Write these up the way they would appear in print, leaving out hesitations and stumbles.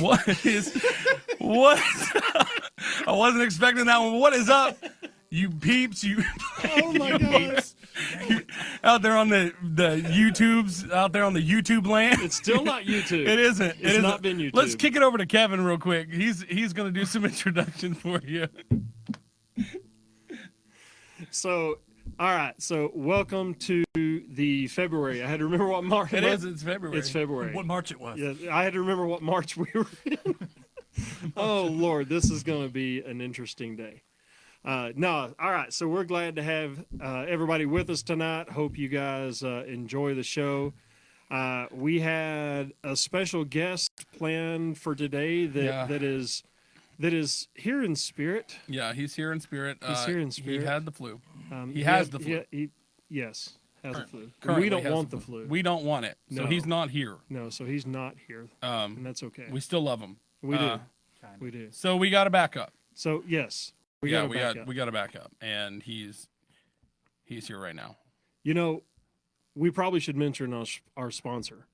What? I wasn't expecting that one. What is up, you peeps? Oh my God! Out there on the YouTubes, out there on the YouTube land. It's still not YouTube. It isn't. It's not been YouTube. Let's kick it over to Kevin real quick. He's going to do some introduction for you. So, all right. So, welcome to the February. I had to remember what March It is. It's February. It's February. What March it was. Yeah, I had to remember what March we were in. Oh Lord, this is going to be an interesting day. No, all right. So we're glad to have everybody with us tonight. Hope you guys enjoy the show. We had a special guest planned for today that is here in spirit. Yeah, he's here in spirit. He's here in spirit. He had the flu. He has the flu. Yes, has the flu. Currently We don't has want the flu. We don't want it. So No. he's not here. No, so he's not here, and that's okay. We still love him. We do. We do. So we got to back up. So yes, we we got to back up, and he's here right now. You know, we probably should mention our sponsor.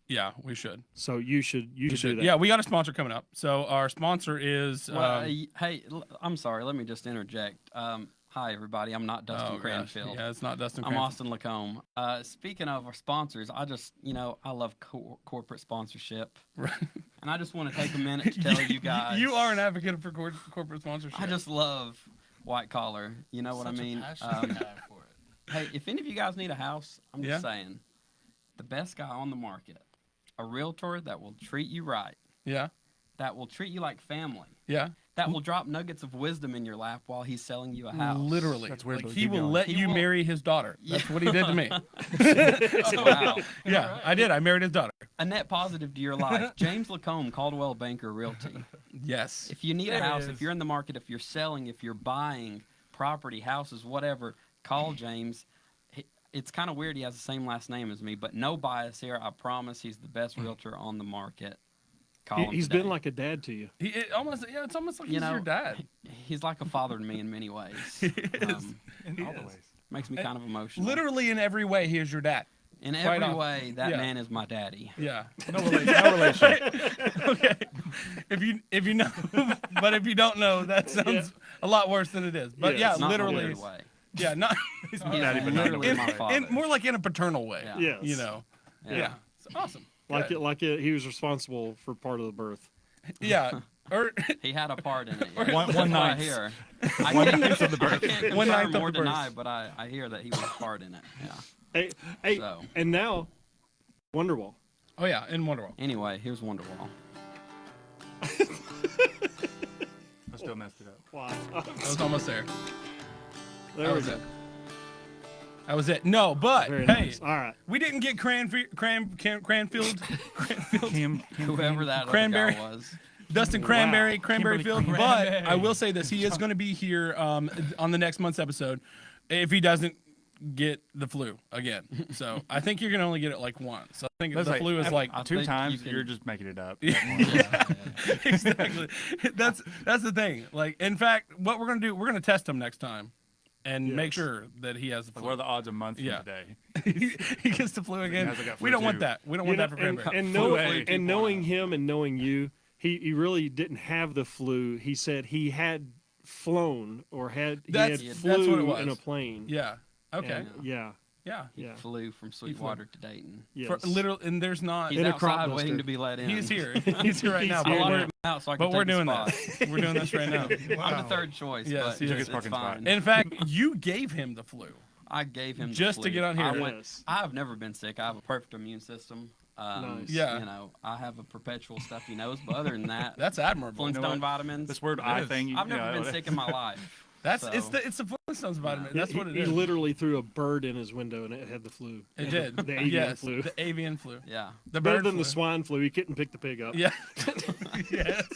Yeah, we should. So you should do that. Yeah, we got a sponsor coming up. So our sponsor is. Hey, I'm sorry. Let me just interject. Hi, everybody. I'm not Dustin Cranfield. Yeah, it's not Dustin I'm Cranfield. Austin LaCombe. Speaking of our sponsors, I just, I love corporate sponsorship. Right. And I just want to take a minute to tell you guys. You are an advocate for corporate sponsorship. I just love white collar. You know what I mean? Hey, if any of you guys need a house, I'm just saying, the best guy on the market, a realtor that will treat you right. Yeah. That will treat you like family. Yeah. That will drop nuggets of wisdom in your lap while he's selling you a house. Literally. That's weird. Like, he will let you marry his daughter. That's what he did to me. Wow. Yeah, right. I did. I married his daughter. A net positive to your life. James LaCombe, Caldwell Banker Realty. Yes. If you need a house, if you're in the market, if you're selling, if you're buying property, houses, whatever, call James. It's kind of weird he has the same last name as me, but no bias here. I promise he's the best realtor on the market. He's been like a dad to you. It's almost like he's your dad. He's like a father to me in many ways. In all the ways. Makes me kind of emotional. Literally in every way, he is your dad. In every way, that man is my daddy. Yeah. No relation. Okay. If you know, but if you don't know, that sounds a lot worse than it is. But Not literally. in a weird way. Yeah, not. He's literally my father. More like in a paternal way. Yeah. You know. Yeah. It's awesome. He was responsible for part of the birth. Yeah. Or he had a part in it. Yeah. One night. I can't confirm or deny, but I hear that he was a part in it. Yeah. Hey, and now, Wonderwall. Oh yeah, in Wonderwall. Anyway, here's Wonderwall. I still messed it up. Wow. I was almost there. There we go. That was it. No, but Very hey, nice. All right. We didn't get Cranfield, Whoever that Cranberry. other guy was. Dustin Cranberry Field. But I will say this: he is going to be here on the next month's episode if he doesn't get the flu again. So I think you're going to only get it like once. I think the flu is like 2 times. You're just making it up. Yeah, exactly. That's the thing. Like, in fact, what we're going to do, we're going to test him next time. And make sure that he has the flu. What are the odds a month from today? He gets the flu again. We don't want that. We don't want that for Cranberry. And knowing him and knowing you, he really didn't have the flu. He said he had flown or flew that's what it was. in a plane. Yeah. Okay. And, He flew from Sweetwater to Dayton. Yes. And there's not. He's outside waiting to be let in. He's here. He's here right now. I wanted him out so I can but we're take doing his that. spot. We're doing this right now. I'm the third choice. Yes, but it's fine. In fact, you gave him the flu. I gave him just the flu. to get on here. I've never been sick. I have a perfect immune system. Nice. Yeah. I have a perpetual stuffy nose, but other than that, that's admirable. Flintstone vitamins. This word "I" thing. I've never been sick in my life. It's the Flintstones vitamin. That's what it is. He literally threw a bird in his window and it had the flu. It did. The avian flu. The avian flu. Yeah. The better bird than flu. the swine flu. He couldn't pick the pig up. Yeah. Yes.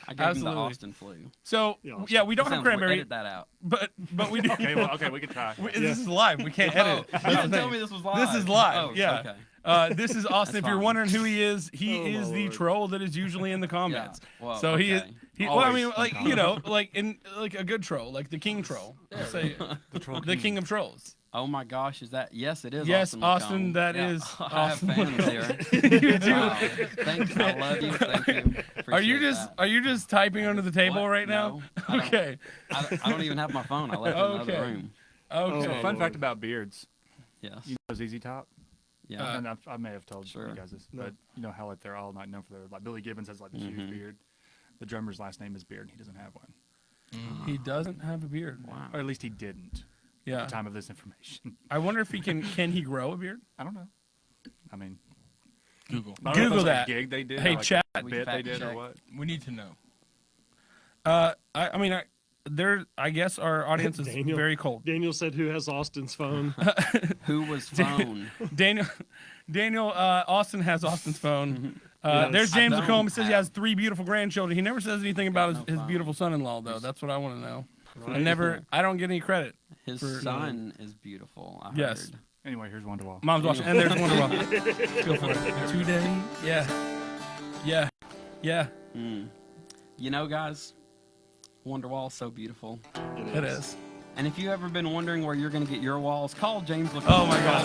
I gave him the Austin flu. So we don't have Cranberry. Edit that out. But we do. Okay, we can try. This is live. We can't edit it. You didn't tell me this was live. This is live. Oh, yeah. Okay. This is Austin. If you're wondering who he is the troll that is usually in the comments. Yeah. Well, so he is. Well, I mean, like like a good troll, like the king troll. Say the king of trolls. Oh my gosh, is that? Yes, it is. Yes, Austin. That is. I have fans here. You do. Wow. Thank you. I love you. Thank you appreciate you just typing under the table What? right now? No, I don't. Okay. I don't even have my phone. I left it in Okay. another room. Okay. So, Oh, fun Lord. fact about beards. Yes. You know ZZ Top? Yeah. And I may have told Sure. you guys this, No. but you know how like they're all not known for their like Billy Gibbons has like the huge beard. The drummer's last name is Beard. He doesn't have one, He doesn't have a beard. Wow. or at least he didn't at Yeah. the time of this information. I wonder if he can he grow a beard? I don't know. I mean, Google. I don't know if Google that's, like, that. a gig they did. Hey, or, like, chat. a We bit they fact did or check. what? We need to know. I mean, I guess our audience is Daniel. very cold. Daniel said, "Who has Austin's phone?" Who was phone? Daniel, Austin has Austin's phone. Yes. There's James I don't LaCombe. It says he have- has 3 beautiful grandchildren. He never says anything about his phone. beautiful son-in-law, though. That's what I want to know. Right. I don't get any credit. His For- son is beautiful. I Yes. heard. Anyway, here's Wonderwall. Mom's watching, and there's Wonderwall. Go for it. Today, yeah. You know, guys, Wonderwall's so beautiful. It is. And if you've ever been wondering where you're going to get your walls, call James LaCombe. Oh my God.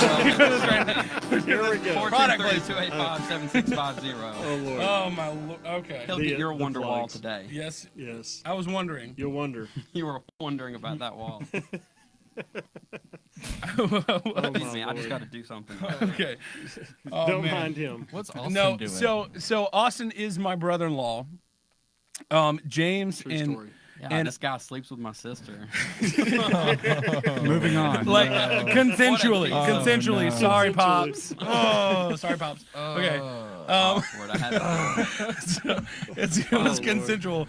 Here we go. Product 423-285-7650. Oh Lord. Oh my lord. Okay. He'll The- get your the Wonderwall flags. today. Yes. Yes. I was wondering. You'll wonder. You were wondering about that wall. Oh, Excuse my me, I just Lord. got to do something. Okay. Oh, Don't man. mind him. What's Austin No, doing? so Austin is my brother-in-law. James True and story. Yeah, And- this guy sleeps with my sister. Moving on. like consensually, What a- consensually. Oh, no. Sorry, Consensually. pops. Oh, sorry, pops. Okay. Awkward. I had to, It was Lord. consensual.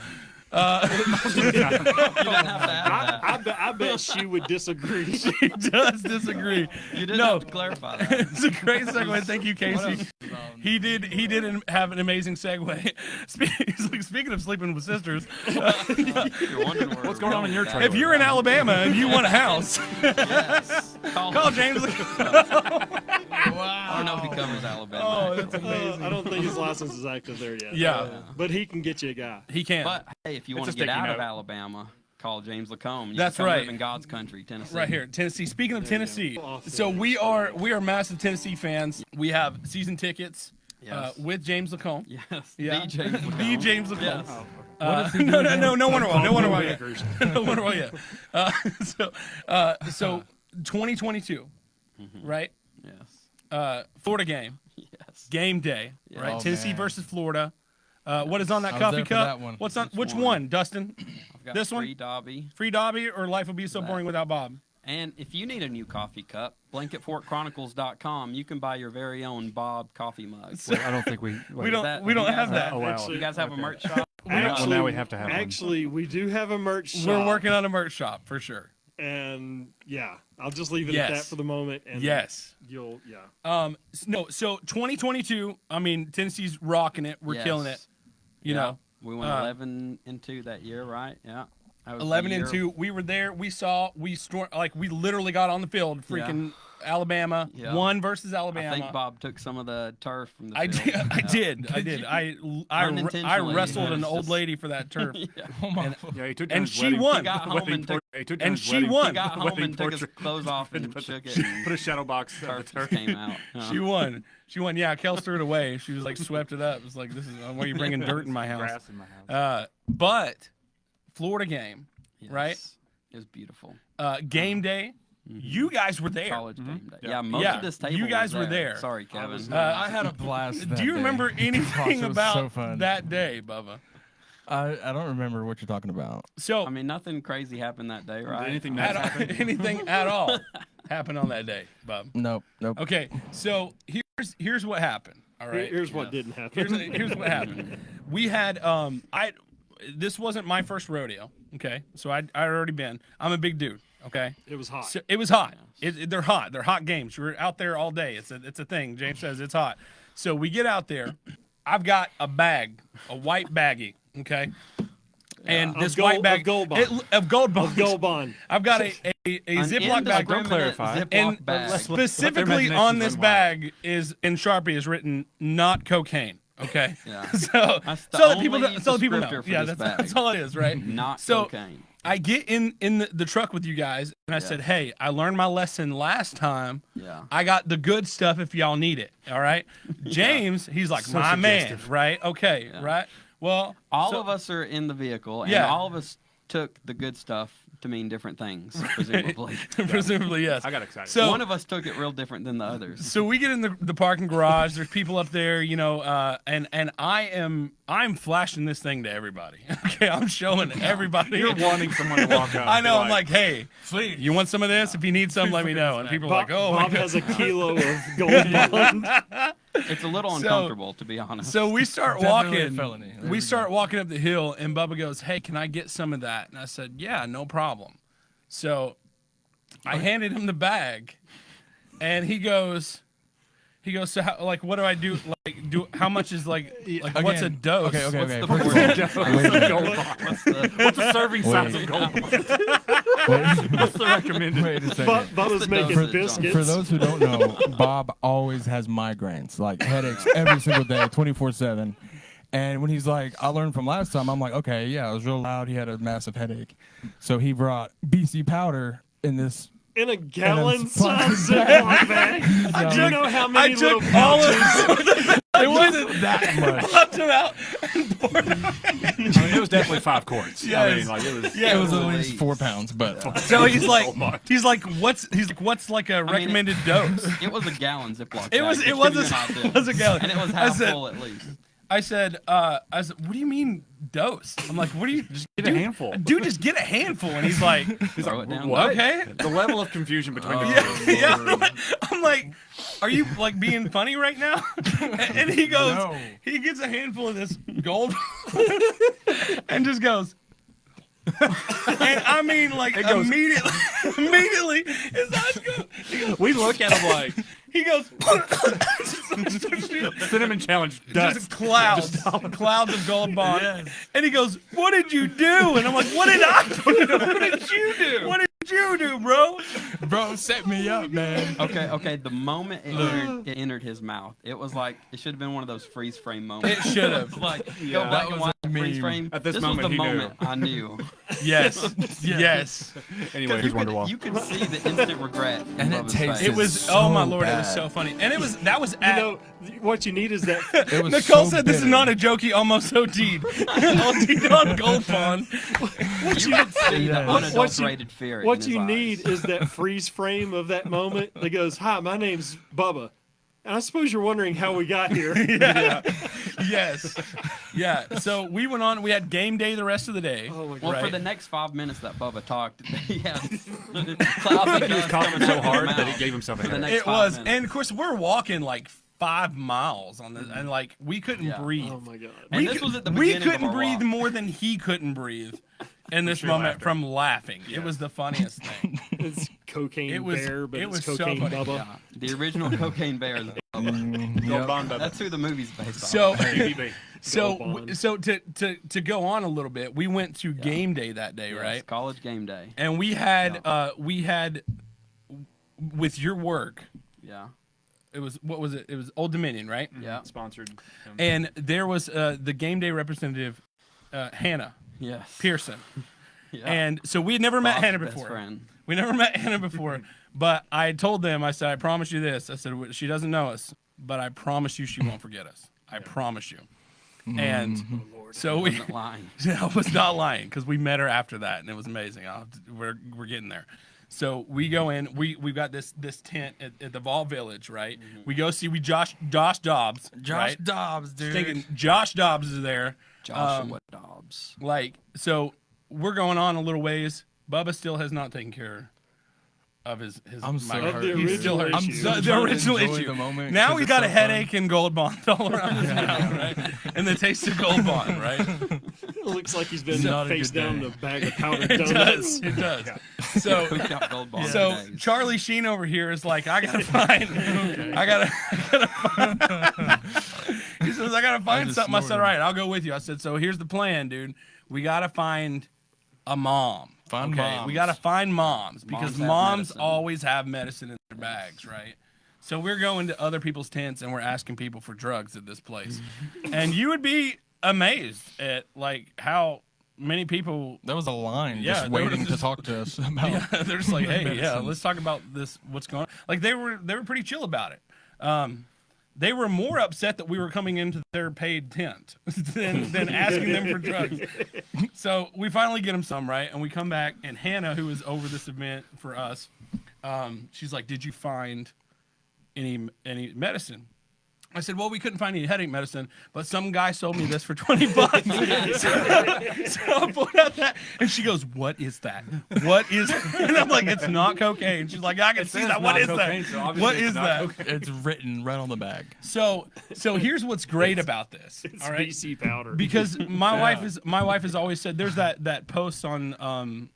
you didn't have to add that. I bet she would disagree. He does disagree. You didn't No. have to clarify that. It's a great segue. Thank you, Casey. He did have an amazing segue. Speaking of sleeping with sisters, You're wondering where What's going on in your trailer? trailer? if you're in Alabama and you want a house, Yes. call James. I don't know if he covers Alabama. Oh, that's amazing. I don't think his license is active there yet. Yeah, But he can get you a guy. he can. But hey, if you want It's to a get sticky out of note. Alabama, call James LaCombe. You That's can come right. Live in God's country, Tennessee. Right here, Tennessee. Speaking of There you Tennessee, go. so we are massive Tennessee fans. We have season tickets Yes. with James LaCombe. Yes. Yeah, The James LaCombe. The James LaCombe. Yes. No Wonderwall, no Wonderwall yet. No Wonderwall yet. So 2022, right? Yes. Florida game, Yes. game day, Yeah. right? Oh, Tennessee man. versus Florida. What is on that I was coffee there for cup? that one. What's on? Which Which one? one, Dustin? I've got This one? free Dobby. Free Dobby or Life Will Be So That. Boring Without Bob? And if you need a new coffee cup, blanketfortchronicles.com, you can buy your very own Bob coffee mug. Wait, I don't think we. We don't. that- We don't you have guys that. Oh, wow. Actually, You guys have a Okay. merch shop? Well, now we have to have one. Actually, we do have a merch shop. We're working on a merch shop for sure. And yeah, I'll just leave it at that Yes. for the moment. And Yes. You'll, yeah. No. So 2022. I mean, Tennessee's rocking it. We're Yes. killing it. You Yeah. know, We went Uh, 11-2 that year, right? Yeah. That was the 11-2. year- We were there. We saw. We literally got on the field. Freaking Alabama. Yeah. 1 versus Alabama. I think Bob took some of the turf from the I field. did. I Yeah. did. I did. I Unintentionally, wrestled but an it's old just- lady for that turf, Oh my! Yeah, he took and down his she wedding- won. He got home wedding and took, he took down and his she wedding- won. he got home wedding and took his portrait. clothes off and Put shook the- it. And Put a shadow box of the turf turf. just came out. She won. She won. Yeah, Kel threw it away. She was like swept it up. It was like, this is why are you bringing dirt in my house? Grass in my house. But Florida game, Yes. right? It was beautiful. Game day. You guys were there. College game day. Yeah. Yeah, most Yeah, of this table you guys was were there. Sorry, Kevin. was I had a blast. Do you remember Gosh, anything it was about so fun. that day, Bubba? I don't remember what you're talking about. So I mean, nothing crazy happened that day, right? anything at nice all- happen? anything at all happened on that day, Bub? Nope. Okay, so here's what happened. All right. Here's what Yes. didn't happen. Here's what happened. We had this wasn't my first rodeo. Okay, so I'd already been. I'm a big dude. Okay. It was hot. So it was hot. They're hot. They're hot games. You're out there all day. It's a thing. James says it's hot. So we get out there. I've got a bag, a white baggie. Okay. And Of this gold- white bag of Gold Bond. of gold bond. Of Gold Bond. I've got a Ziploc bag. Don't clarify. Ziploc And bag. specifically imaginations on this run wild. bag is in Sharpie is written not cocaine. Okay. Yeah. So That's the so that people only so that people know. descriptor for Yeah, this that's bag. all it is, right? Not so cocaine. I get in the truck with you guys, and I said, "Hey, I learned my lesson last time. Yeah. I got the good stuff if y'all need it. All right." James, he's like, So my man, suggestive. right? Okay, Yeah. right. Well, All so- of us are in the vehicle, and Yeah. all of us took the good stuff to mean different things, presumably. presumably, yes. I got excited. So One of us took it real different than the others. So we get in the parking garage. There's people up there, you know, and I'm flashing this thing to everybody. Okay, I'm showing everybody. You're wanting someone to walk up. I know. You're I'm like, hey, Please. you want some of this? If you need some, let me know. And people are Bob, like, oh my Bob god. has a kilo of gold bond. It's a little So- uncomfortable, to be honest. So we start Definitely a walking. felony. There We we start walking up the hill, and Bubba goes, "Hey, can I get some of that?" And I said, "Yeah, no problem." So I handed him the bag, and he goes, "So how, like, what do I do? Like, how much is like what's a Again, dose?" Okay. the First of first all, What's the serving size of gold? What's the recommended? wait a second. Bubba's the making dosage, biscuits. For those who don't know, Bob always has migraines, like headaches every single day, 24/7. And when he's like, I learned from last time, I'm like, okay, yeah, it was real loud. He had a massive headache. So he brought BC powder in this. in a gallon plastic size bag. Ziploc bag. Do you know how I many took little all pouches? of It wasn't that much. popped him out. I mean, it was definitely 5 quarts. I Yes. mean, like it was. Yeah, It was at Holy. least 4 pounds, but So he's like, what's like a recommended dose? It was a gallon Ziploc. It was bag, it which was gives you an a, idea. it was a gallon. And it was I half said, full at least. I said, what do you mean dose? I'm like, what do you just Get a handful. Dude, just get a handful. And he's like, Throw it down. What? okay. The level of confusion between the two. Yeah. I'm like, are you like being funny right now? And he goes, No. he gets a handful of this gold and just goes. And I mean, like goes- immediately, his eyes go. He goes, We look at him like he goes cinnamon challenge dust. just clouds of gold bond. And he goes, "What did you do?" And I'm like, "What did I do? What did you do? What did you do, bro?" bro, set me up, man. Okay. The moment it entered his mouth, it was like it should have been one of those freeze frame moments. It should have. Like Yeah. go back That and was watch a the freeze meme. frame. At this was moment, the he knew. moment I knew. Yes. Yes. Anyway, here's Wonderwall. You could see the instant regret. And it above his tastes- face. It was. so Oh my lord! It was bad. so funny, and that was You at. know, what you need is that. It was Nicole so said this is bitter. not a joke. He almost OD'd. OD'd on Gold Bond. You could see the Yeah. unadulterated fear. in What his you eyes. need is that freeze frame of that moment that goes, "Hi, my name's Bubba." And I suppose you're wondering how we got here. Yes. Yeah. So we went on. We had game day the rest of the day. Oh my God. Well, for Right. the next 5 minutes that Bubba talked, he had He was coughing so hard that he gave himself a For the headache. next It 5 was, minutes. and of course we're walking like 5 miles on this, and like we couldn't Yeah. breathe. Oh my God. And we this was at the we beginning of couldn't our breathe walk. more than he couldn't breathe in this sheer moment laughter. from laughing. It was the funniest thing. It's Cocaine It was- Bear, but it it's was so Cocaine funny. Bubba. Yeah, the original Cocaine Bear is Bubba. Gold Bond Bubba. That's who the movie's based So on. BBB. so Gold Bond. so to go on a little bit, we went to game day that day, Yes, right? college game day. And we had with your work. Yeah. It was what was it? It was Old Dominion, right? Yeah. Sponsored. And there was the game day representative, Hannah Yes. Pearson. Yeah. And so we had never met Bob's Hannah best before. friend. We never met Hannah before, but I told them, I said, I promise you this. I said, she doesn't know us, but I promise you she won't forget us. I promise you. And so we, Wasn't lying. I was not lying because we met her after that, and it was amazing. We're getting there. So we go in. We've got this tent at the Vault Village, right? We go see Josh Dobbs. Josh right? Dobbs, dude. Thinking Josh Dobbs is there. Joshua Dobbs. Like, so we're going on a little ways. Bubba still has not taken care of his I'm so migraine. hurt. Of the He's still hurt. original issue. I'm so The trying to original enjoy issue. the moment Now 'cause he's it's got so a headache and Gold Bond all around his mouth, right? And the taste of Gold Bond, right? It looks like he's been Not a face good down day. in a bag of powdered It donuts. does. It does. So, Who got gold bond so days? Charlie Sheen over here is like, I gotta find. I gotta find. He says, I gotta find just something. I said, all snorted. right, I'll go with you. I said, so here's the plan, dude. We gotta find a mom. Find Okay, moms. we gotta find moms because Moms have moms medicine. always have medicine in their bags, right? So we're going to other people's tents and we're asking people for drugs at this place, and you would be amazed at like how many people. That was a line Yeah, just there was waiting to just- talk to us about. Yeah, they're just like, hey, yeah, medicine. let's talk about this. What's going on? Like they were pretty chill about it. They were more upset that we were coming into their paid tent than asking them for drugs. So we finally get them some, right? And we come back, and Hannah, who was over this event for us, she's like, "Did you find any medicine?" I said, "Well, we couldn't find any headache medicine, but some guy sold me this for $20." so I pulled out that, and she goes, "What is that? What is?" And I'm like, "It's not cocaine." She's like, "I can see that. What is that? What is that?" It's written right on the bag. So here's what's great about this. It's all right, BC powder. because my wife has always said there's that post on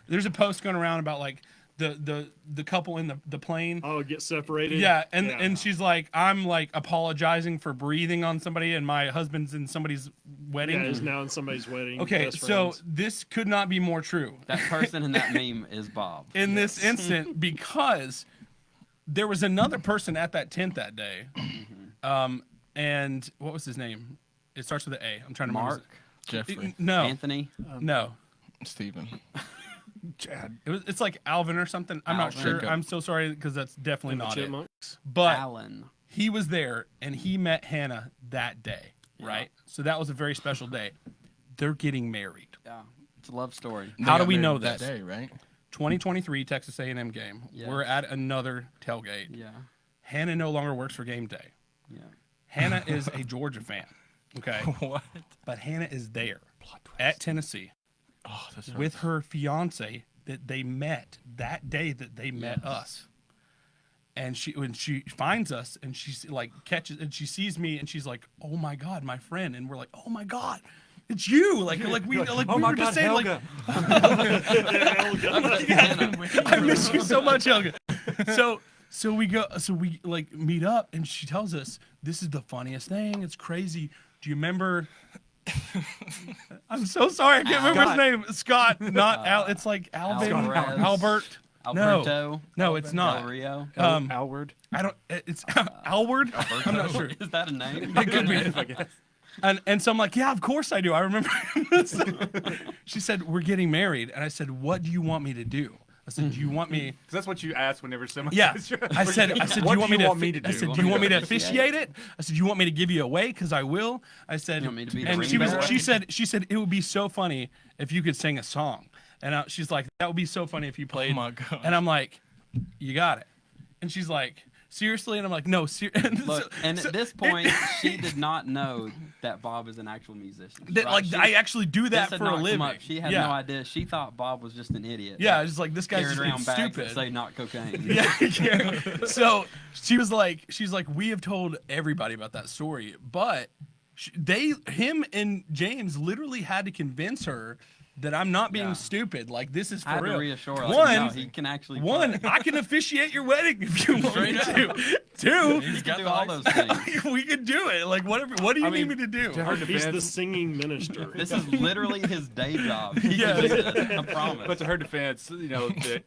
there's a post going around about like the couple in the plane. Oh, get separated. Yeah, and she's like, I'm like apologizing for breathing on somebody, and my husband's in somebody's wedding. Yeah, he's now in somebody's wedding. Okay, best so friends. this could not be more true That person in that meme is Bob. in this instant, because there was another person at that tent that day. And what was his name? It starts with an A. I'm trying to remember. Mark, Jeffrey. No, Anthony. no. Stephen. Chad. It's like Alvin or something. I'm not Alvin. sure. Jacob. I'm so sorry because that's definitely The not it. Chipmunks. But Alan. he was there and he met Hannah that day, Yeah. right? So that was a very special day. They're getting married. Yeah, it's a love story. How do got we know married that this? day, right? 2023 Texas A&M game. Yes. We're at another tailgate. Yeah, Hannah no longer works for game day. yeah. Hannah is a Georgia fan. Okay. What? But Hannah is there at Tennessee Oh, that's with her fiance that they met that day that they met us. And when she finds us and she's like catches and she sees me and she's like, "Oh my God, my friend!" And we're like, "Oh my God, it's you!" Like we Oh we my were just God, saying Helga. I miss you so much, Helga. So we like meet up and she tells us this is the funniest thing. It's crazy. Do you remember? I'm so sorry, I can't remember his name. Scott, not Al. It's like Alvin, Alvarez. Albert. Alberto. No, it's Del not. Rio. Alward. I don't. It's Alward. I'm not sure. Is that a name? It could be. And so I'm like, yeah, of course I do. I remember. So she said, "We're getting married," and I said, "What do you want me to do?" I said, "Do you want me?" Because that's what you asked whenever somebody. Yeah. I said, What "Do you want me to?" do? I said, "Do you want me to officiate it?" I said, "Do you want me to give you away? Because I will." I said, You want me to be the and ring she bearer? she said it would be so funny if you could sing a song. And she's like, "That would be so funny if you played." Oh my God. And I'm like, "You got it." And she's like, "Seriously?" And I'm like, "No, Look, and at this point, she did not know that Bob is an actual musician. that, right? like She- I actually do this that had for not a come living. up. She had yeah. no idea. She thought Bob was just an idiot. Yeah, it's like this guy's Carried just around bags stupid. that say not cocaine. Yeah. So she's like, we have told everybody about that story, but him and James literally had to convince her that I'm not being Yeah. stupid. Like this is for I had real. to reassure her. One, Like, no, he can actually One, play. I can officiate your wedding if you want me to. Two, He can do all those things. we can do it. Like whatever. What do you I need mean, me to do? to her He's the defense, singing minister. This is literally his day job. He Yeah. can do this, I promise. but to her defense, you know, the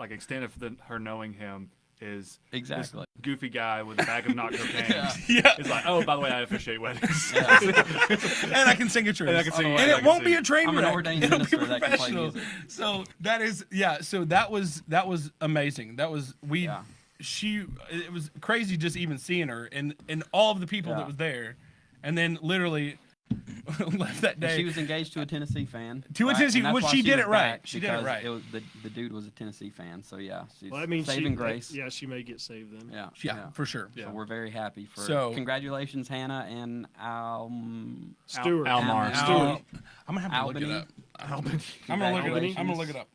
extent of her knowing him is Exactly. this goofy guy with a bag of not cocaine. Yeah. It's like, oh, by the way, I officiate weddings. Yeah. And I can sing a church. And I can sing- And and I it can won't be sing. a train I'm an wreck. ordained It'll be minister that can play professional. music. So that is So that was amazing. That was Yeah. It was crazy just even seeing her and all of the people Yeah. that was there, and then literally left that And day. she was engaged to a Tennessee fan. To a right? Tennessee- And that's well, why she did was it right. back, She did it because right. It was, the dude was a Tennessee fan, so yeah, she's Well, I mean, saving grace. Yeah, she may get saved then. Yeah, yeah, for sure. So we're very happy for. So- congratulations, Hannah and Stewart. Almar. Now, I'm gonna have to look Albany. it up. I'm gonna look it up. I'm gonna look it up.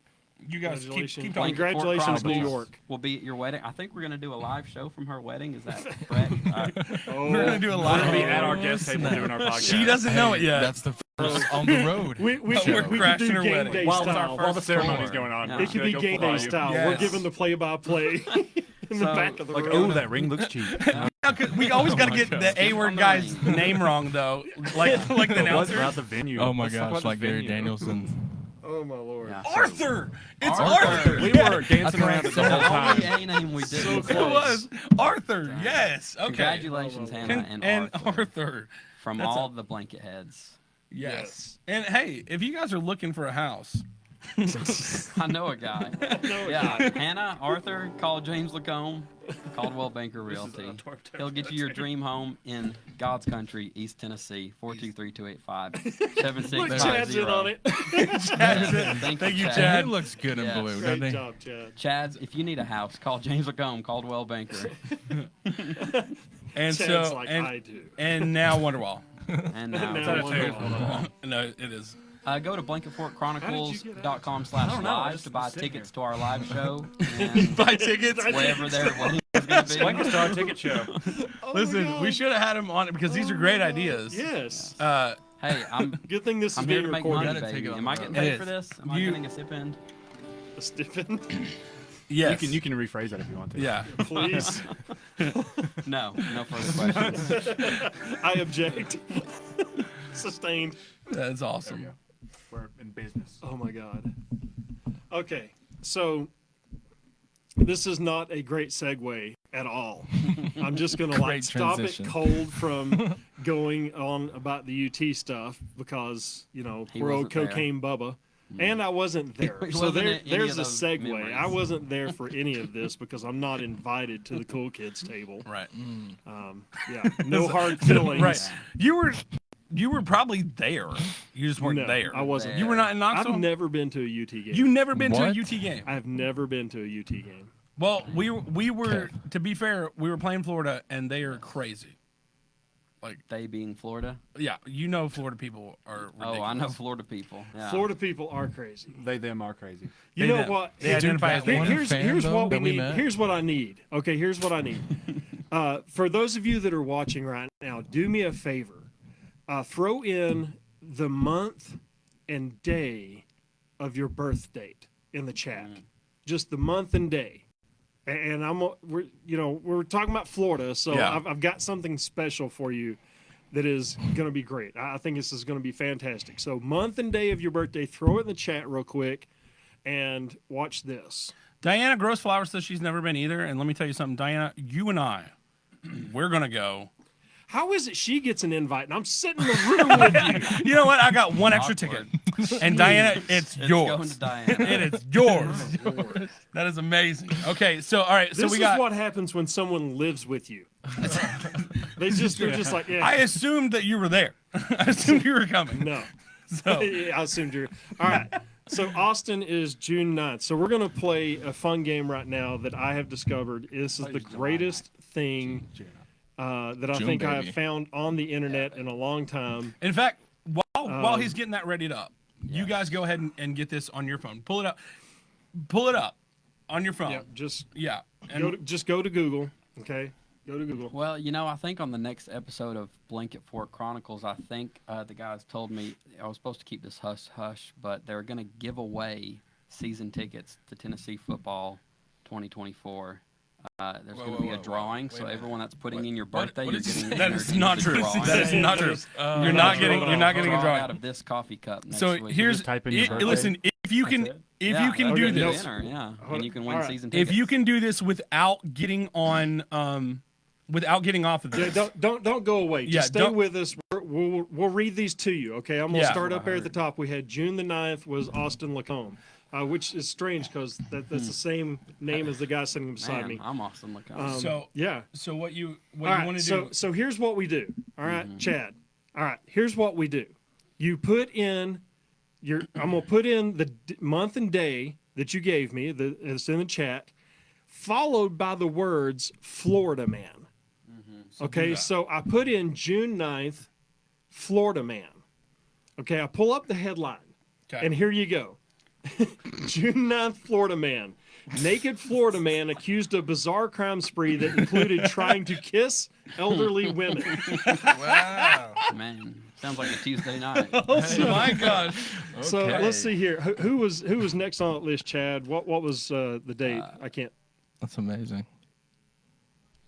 You guys keep Congratulations. talking. Congratulations, Fort New Chronicles York. will be at your wedding. I think we're gonna do a live show from her wedding. Is that correct? Oh, We're gonna do a We're live. gonna be at our guest table doing our podcast. She doesn't know it yet. That's the first on the road. we We're could crashing do her game wedding. day while, style. while the ceremony's tour. going on. Yeah. we're It could gonna be go game fly day you. style. Yes. We're giving the play-by-play in the So, back of the Like, room. oh, that ring looks cheap. We always got to get the A-word On the guy's ring. name wrong though, like the What announcer. about the venue? Oh my Let's talk gosh, about the like Gary venue. Danielson. Oh my lord. Yeah. Arthur. It's Arthur. Arthur. We were dancing I around it the tried whole so The time. only A name we did. So It close. was Arthur. Yes. Okay. Congratulations, Hannah and Arthur, Arthur. from That's all the blanket heads. Yes. And hey, if you guys are looking for a house, I know a guy. Hannah, Arthur, call James LaCombe, Caldwell Banker Realty. He'll get you your dream home in God's country, East Tennessee, 423-285-7650. Look, Chad's in on it. Thank you, Chad. He looks good in blue, doesn't Great he? job, Chad. Chad, if you need a house, call James LaCombe, Caldwell Banker. And Chad's so like, and, I do. and now Wonderwall. And now, Now Wonderwall. No, it is. go to blanketfortchronicles.com I don't know, I /live just to buy was sitting tickets to our live show. Buy tickets. Wherever their wedding is going to be. Blanket Star ticket show. Listen, we should have had him on it because these are great ideas. Yes. Hey, Good thing this is I'm here being to make recorded. money, Gotta take baby. it on Am the I road. getting It paid is. for this? Am I You- getting a stipend? A stipend. Yes. You can rephrase that if you want to. Yeah. Please. No further questions. I object. Sustained. That's awesome. We're in business. Oh my God. Okay, so this is not a great segue at all. I'm just gonna like Great stop transition. it cold from going on about the UT stuff because He we're old wasn't there. cocaine Bubba. And I wasn't there. He So wasn't in any there's of a those segue. memories. I wasn't there for any of this because I'm not invited to the cool kids table. Right. Yeah, no hard feelings. Right. You were probably there. You just weren't No, there. I wasn't. You were not in Knoxville? I've never been to a UT game. You've never been to a What? UT game. I've never been to a UT game. Well, we were to be fair, we were playing Florida and they are crazy. They being Florida. Yeah, Florida people are ridiculous. Oh, I know Florida people. Yeah. Florida people are crazy. They them are crazy. You They know them. what? They identify as that one. one Here's fan, though, what we that we need. met? Here's what I need. Okay, here's what I need. For those of you that are watching right now, do me a favor. Throw in the month and day of your birth date in the chat. Just the month and day. And we're talking about Florida, so Yeah. I've got something special for you that is going to be great. I think this is going to be fantastic. So month and day of your birthday, throw it in the chat real quick and watch this. Diana Grossflower says she's never been either. And let me tell you something, Diana, you and I, we're going to go. How is it she gets an invite and I'm sitting in the room with you? You know what? I got one extra Awkward. ticket. And Diana, it's It's yours. going to Diana. It is yours. That is amazing. Okay, so all right, so This we is got. what happens when someone lives with you. They're just like, yeah. I assumed that you were there. I assumed you were coming. No. So Yeah, I assumed you're. All right. So Austin is June 9th. So we're going to play a fun game right now that I have discovered. This is the greatest thing that I June, think I baby. have found on the internet in a long time. in fact, while he's getting that readied up, you guys go ahead and get this on your phone. Pull it up. Pull it up on your phone. Yeah, just Yeah. And go to Google. Okay, go to Google. Well, I think on the next episode of Blanket Fort Chronicles, I think the guys told me I was supposed to keep this hush-hush, but they're going to give away season tickets to Tennessee football 2024. There's going to be a drawing, so everyone that's putting in your birthday, what you're is- getting that entered is into not the true. drawing. That is not true. You're not getting a Draw drawing. out of this coffee cup next So week. here's Just type in your birthday. listen, if you can That's it? if you can do okay, no. this, and you can win All right. season tickets. if you can do this without getting on without getting off of Yeah, this. don't go away. Just Yeah, stay don't- with us. We'll read these to you. Okay, I'm gonna Yeah. start up there at the top. We had June the 9th was Austin LaCombe, which is strange because that's the same name as the guy sitting beside Man, me. I'm Austin LaCombe. So Yeah. so what you All right, want to so do? so here's what we do. All right, Chad. All right, here's what we do. You put in I'm gonna put in the month and day that you gave me. It's in the chat, followed by the words Florida man. Okay, so I put in June 9th, Florida man. Okay, I pull up the headline, Okay. and here you go. June 9th, Florida man. Naked Florida man accused of bizarre crime spree that included trying to kiss elderly women. Wow. Man, sounds like a Tuesday night. Oh my gosh. So Okay. let's see here. Who was next on that list, Chad? What was the date? I can't. That's amazing.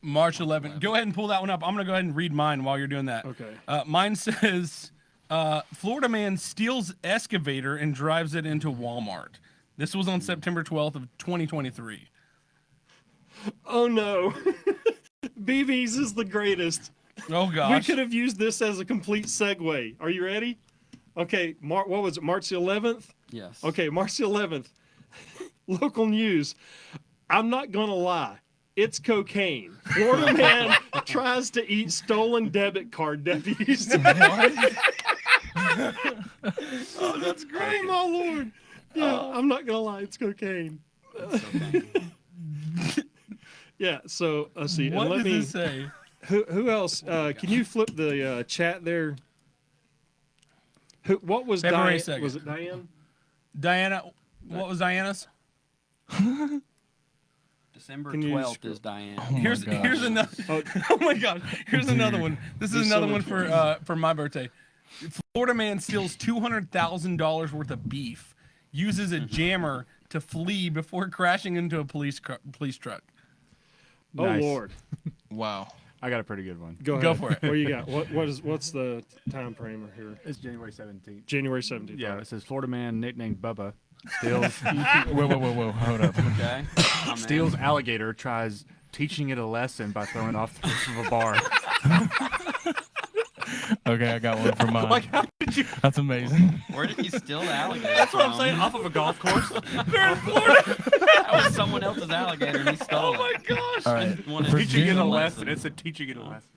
March 11th. Go ahead and pull that one up. I'm going to go ahead and read mine while you're doing that. Okay. Mine says Florida man steals excavator and drives it into Walmart. This was on September 12th of 2023. Oh no. BB's is the greatest. Oh We gosh. could have used this as a complete segue. Are you ready? Okay, what was it? March the 11th? Yes. Okay, March 11th. Local news. I'm not going to lie. It's cocaine. Florida man tries to eat stolen debit card deputies. Oh, that's great. Oh, my Lord. Yeah, I'm not going to lie. It's cocaine. Yeah, so let's see. What and let does me, it say? Who else? Can you flip the chat there? What was February Diane? 2nd. Was it Diane? Diana, what was Diana's? December Can you 12th scroll- is Diane. Here's another. Oh. Oh my God! Here's another one. This is He's another so one much for my birthday. Florida man steals $200,000 worth of beef, uses a jammer to flee before crashing into a police truck. Oh, Nice. Lord. Wow. I got a pretty good one. Go ahead. Go for it. What do you got? What's the time frame here? It's January 17th. January 17th. Yeah, it says Florida man nicknamed Bubba steals Whoa. Hold up. Okay. I'm in. steals alligator, tries teaching it a lesson by throwing it off the roof of a bar. Okay, I got one for mine. Like, how did you? That's amazing. Where did he steal the alligator? That's what I'm from? saying. Off of a golf course. That was someone else's alligator and he stole it. Oh my gosh! All right. Wanted For to Teaching it June, a June- lesson. It's a teaching it a lesson.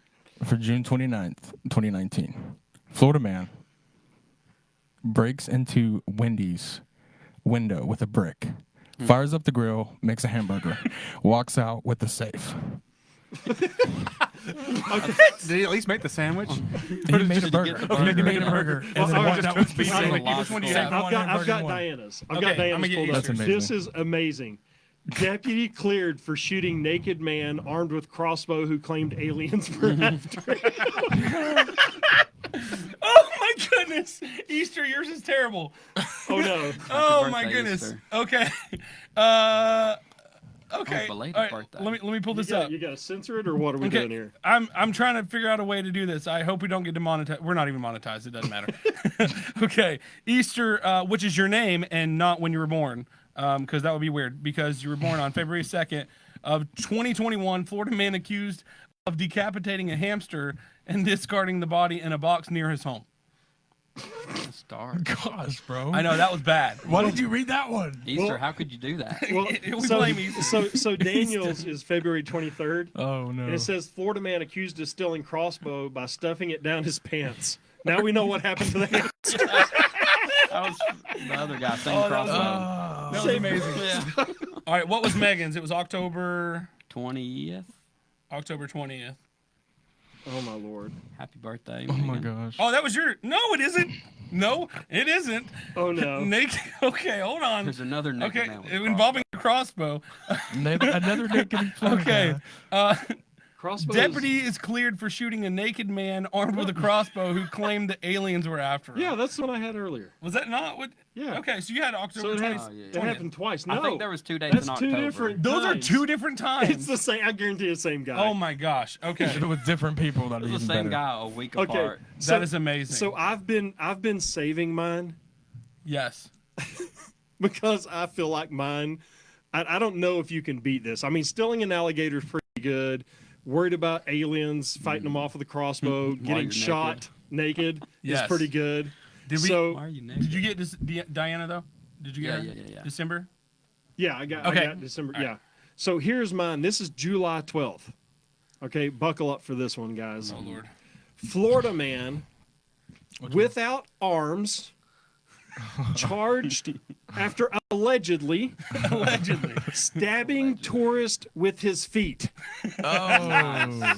for June 29th, 2019, Florida man breaks into Wendy's window with a brick, fires up the grill, makes a hamburger, walks out with the safe. Did he at least make the sandwich? He made a burger. get the He made a burger. And then all right, walked out with the That's safe. a lot Which one do you cool. have? I've got Diana's. I've got Okay, I'm gonna Diana's get pulled up. That's amazing. This is amazing. Deputy cleared for shooting naked man armed with crossbow who claimed aliens were after him. Oh my goodness! Easter, yours is terrible. Oh no. Oh my birthday, goodness. Easter. Okay. Okay. belated All right, birthday. Let me pull You this up. got to censor it, or what are we doing here? I'm trying to figure out a way to do this. I hope we don't get demonetized. We're not even monetized. It doesn't matter. Okay. Easter, which is your name and not when you were born, because that would be weird. Because you were born on February 2nd of 2021. Florida man accused of decapitating a hamster and discarding the body in a box near his home. That's dark. Gosh, bro. I know that was bad. Why did you read that one? Easter, Well- how could you do that? Well, We blame Easter. so Daniel's is February 23rd. Oh, no. And it says Florida man accused of stealing crossbow by stuffing it down his pants. Now we know what happened to the hamster. That was the other guy, same that was- crossbow. That was amazing. Yeah. All right, what was Megan's? It was October 20th. 20th. Oh my Lord. Happy birthday. Oh, my Megan. gosh. Oh, that was your. No, it isn't. No, it isn't. Oh no. Naked. Okay, hold on. There's another naked Okay, man with a involving a crossbow. Another naked Florida Okay, guy. Crossbow. deputy is cleared for shooting a naked man armed with a crossbow who claimed the aliens were after him. Yeah, that's what I had earlier. Was that not what? Yeah. Okay, so you had So October it, 20th. has, yeah, it yeah. happened twice. No, I think there was 2 days that's in two October. different. Those are times. 2 different times. It's the same. I guarantee it's the same guy. Oh my gosh. Okay, If it was different people, that'd It be was the even same better. guy a week Okay. apart. that is amazing. So I've been saving mine yes. because I feel like mine. I don't know if you can beat this. I mean, stealing an alligator is pretty good. Worried about aliens, fighting them off with a crossbow, getting you're shot naked Yes. is pretty good. Did we? So Why are you naked? Did you get this, Diana though? Did you get Yeah, her? yeah. December. yeah, I got Okay. December. All right. Yeah. So here's mine. This is July 12th. Okay, buckle up for this one, guys. Oh Lord. Florida man without arms charged after allegedly stabbing tourist with his feet. Oh.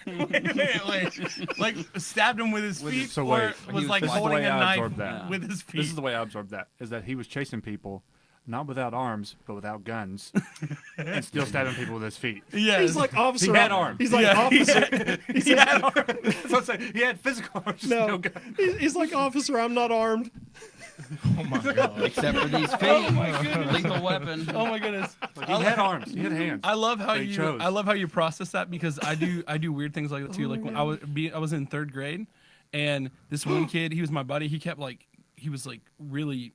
wait. Like stabbed him with his feet, so or wait, was was like this is the holding way a I knife absorbed that. with his feet. This is the way I absorbed that, is that he was chasing people, not without arms, but without guns, and still stabbing people with his feet. Yes. He's like officer. He had arms. He's like Yeah, officer. He had arms. So I'm saying, he had physical arms, just no No, guns. he's like officer. I'm not armed. Oh, my God. Except for these feet. Lethal weapon. Oh my goodness. Like, he had arms. He had hands. I love how But he you. chose. I love how you process that because I do weird things like that too. Like when I was in 3rd grade, and this one kid, he was my buddy. He kept like he was like really